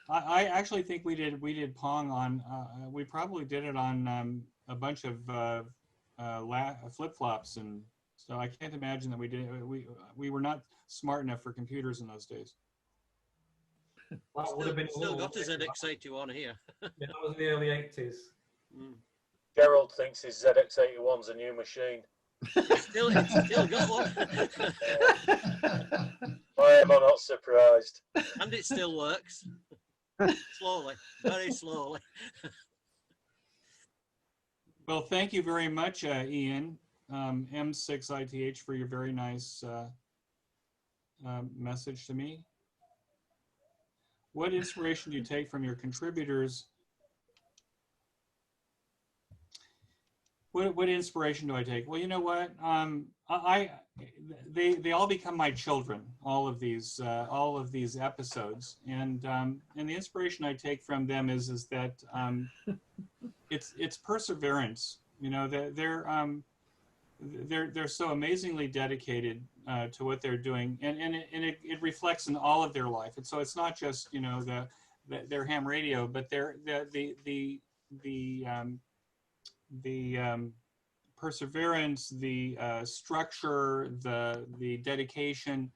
I actually think we did Pong on. We probably did it on a bunch of flip-flops, and so I can't imagine that we did. We were not smart enough for computers in those days. That would have been a Still little got his ZX81 here. Yeah, that was the early 80s. Mm. Gerald thinks his ZX81's a new machine. It's still got one. Why am I not surprised? And it still works. Slowly, very slowly. Well, thank you very much, Ian, M6ITH, for your very nice message to me. What inspiration do you take from your contributors? What inspiration do I take? Well, you know what? They all become my children. All of these episodes, and the inspiration I take from them is that it's perseverance. You know, they're so amazingly dedicated to what they're doing, and it reflects in all of their life. And so it's not just, you know, their ham radio, but the perseverance, the structure, the dedication,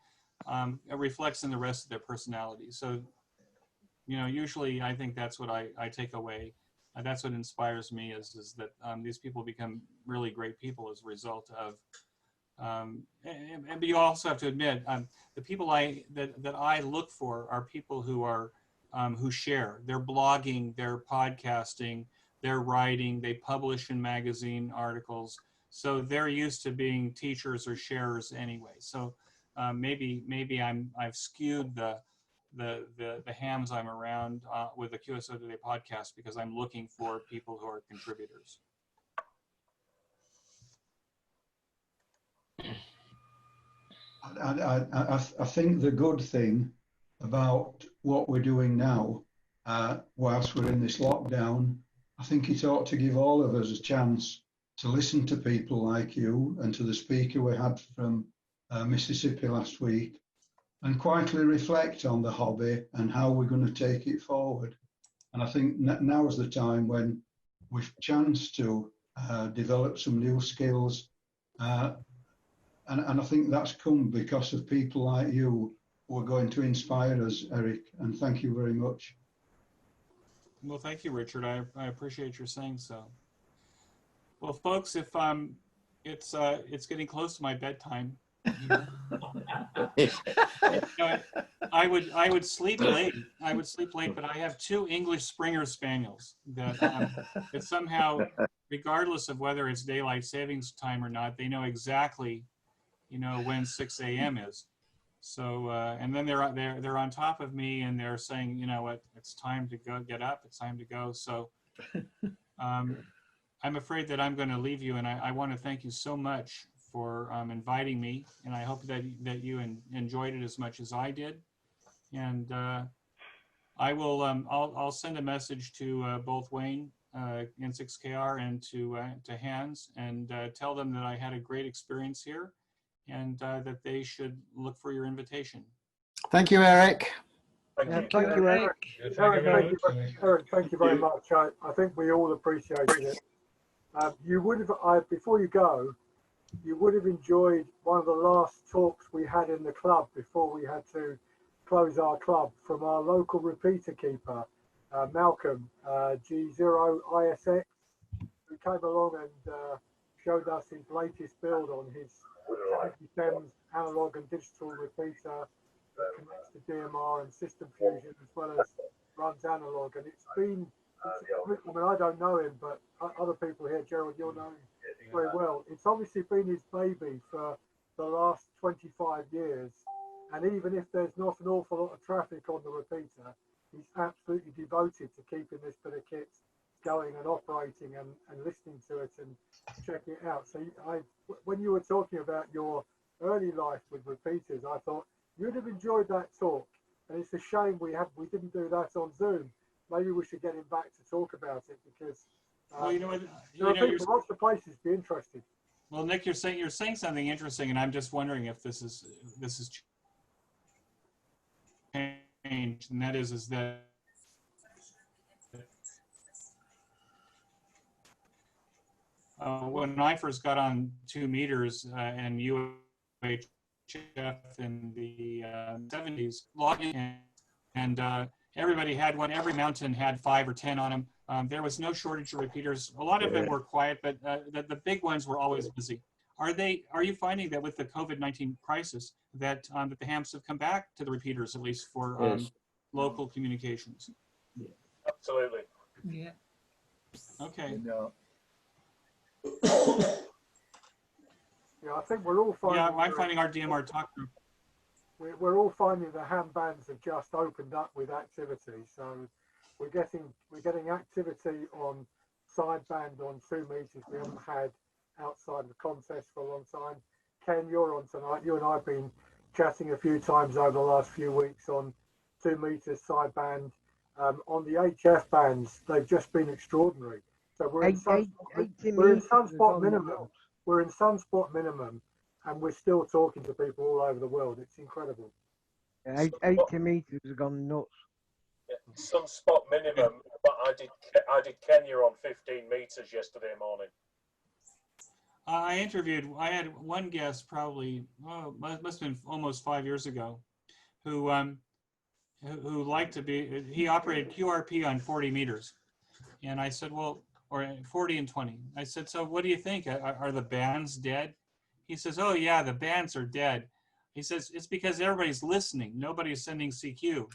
it reflects in the rest of their personality. So, you know, usually I think that's what I take away. That's what inspires me is that these people become really great people as a result of. But you also have to admit, the people that I look for are people who share. They're blogging, they're podcasting, they're writing, they publish in magazine articles. So they're used to being teachers or sharers anyway. So maybe I've skewed the hams I'm around with the QSO Today podcast because I'm looking for people who are contributors. I think the good thing about what we're doing now, whilst we're in this lockdown, I think it ought to give all of us a chance to listen to people like you and to the speaker we had from Mississippi last week, and quietly reflect on the hobby and how we're going to take it forward. And I think now is the time when we've chanced to develop some new skills. And I think that's come because of people like you who are going to inspire us, Eric. And thank you very much. Well, thank you, Richard. I appreciate your saying so. Well, folks, if it's getting close to my bedtime. You know, I would sleep late. I would sleep late, but I have two English Springer Spaniels that somehow, regardless of whether it's daylight savings time or not, they know exactly, you know, when 6 a.m. is. So and then they're on top of me and they're saying, you know what, it's time to go, get up. It's time to go. So I'm afraid that I'm going to leave you, and I want to thank you so much for inviting me, and I hope that you enjoyed it as much as I did. And I will I'll send a message to both Wayne N6KR and to Hans and tell them that I had a great experience here, and that they should look for your invitation. Thank you, Eric. Thank you. Thank you, Eric. Eric, thank you very much. I think we all appreciated it. You would have, before you go, you would have enjoyed one of the last talks we had in the club before we had to close our club, from our local repeater keeper, Malcolm, G0ISX, who came along and showed us his latest build on his 70 analog and digital repeater that connects to DMR and System Fusion as well as runs analog. And it's been, I mean, I don't know him, but other people here, Gerald, you'll know him very well. It's obviously been his baby for the last 25 years. And even if there's not an awful lot of traffic on the repeater, he's absolutely devoted to keeping this bit of kit going and operating and listening to it and checking it out. So when you were talking about your early life with repeaters, I thought you'd have enjoyed that talk. And it's a shame we didn't do that on Zoom. Maybe we should get him back to talk about it, because Well, you know what? there are people, lots of places be interested. Well, Nick, you're saying something interesting, and I'm just wondering if this is changed, and that is that when I first got on 2 meters and UHF in the 70s, logging and everybody had one. Every mountain had 5 or 10 on them. There was no shortage of repeaters. A lot of them were quiet, but the big ones were always busy. Are you finding that with the COVID-19 crisis that that the hams have come back to the repeaters, at least for Yes. local communications? Absolutely. Yeah. Okay. No. Yeah, I think we're all finding. Yeah, I'm finding our DMR talk group. We're all finding the ham bands have just opened up with activity. So we're getting activity on sideband on 2 meters. We haven't had outside the contest for a long time. Ken, you're on tonight. You and I have been chatting a few times over the last few weeks on 2 meters sideband. On the HF bands, they've just been extraordinary. So we're in sunspot minimum. We're in sunspot minimum, and we're still talking to people all over the world. It's incredible. Yeah, 80 meters has gone nuts. Yeah, sunspot minimum, but I did Kenya on 15 meters yesterday morning. I had one guest probably, must have been almost 5 years ago, who liked to be, he operated QRP on 40 meters. And I said, well, or 40 and 20. I said, so what do you think? Are the bands dead? He says, oh yeah, the bands are dead. He says, it's because everybody's listening. Nobody's sending CQ.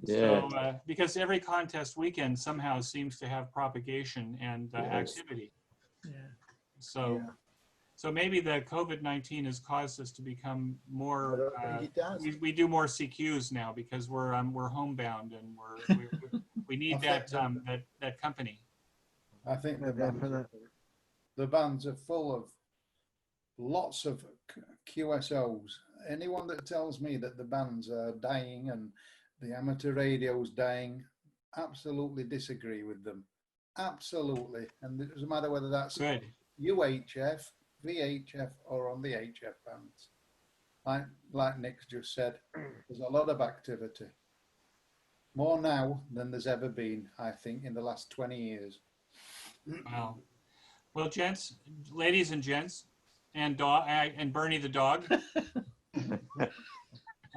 Yeah. So, because every contest weekend somehow seems to have propagation and activity. Yeah. So, so maybe the COVID-19 has caused us to become more. I think it does. We do more CQs now because we're homebound and we need that company. I think the bands are full of lots of QSOs. Anyone that tells me that the bands are dying and the amateur radio's dying, absolutely disagree with them. Absolutely. And it doesn't matter whether that's good. UHF, VHF, or on the HF bands. Like Nick's just said, there's a lot of activity. More now than there's ever been, I think, in the last 20 years. Wow. Well, ladies and gents, and Bernie the dog.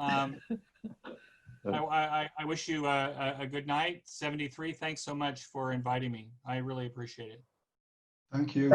I wish you a good night. 73. Thanks so much for inviting me. I really appreciate it. Thank you.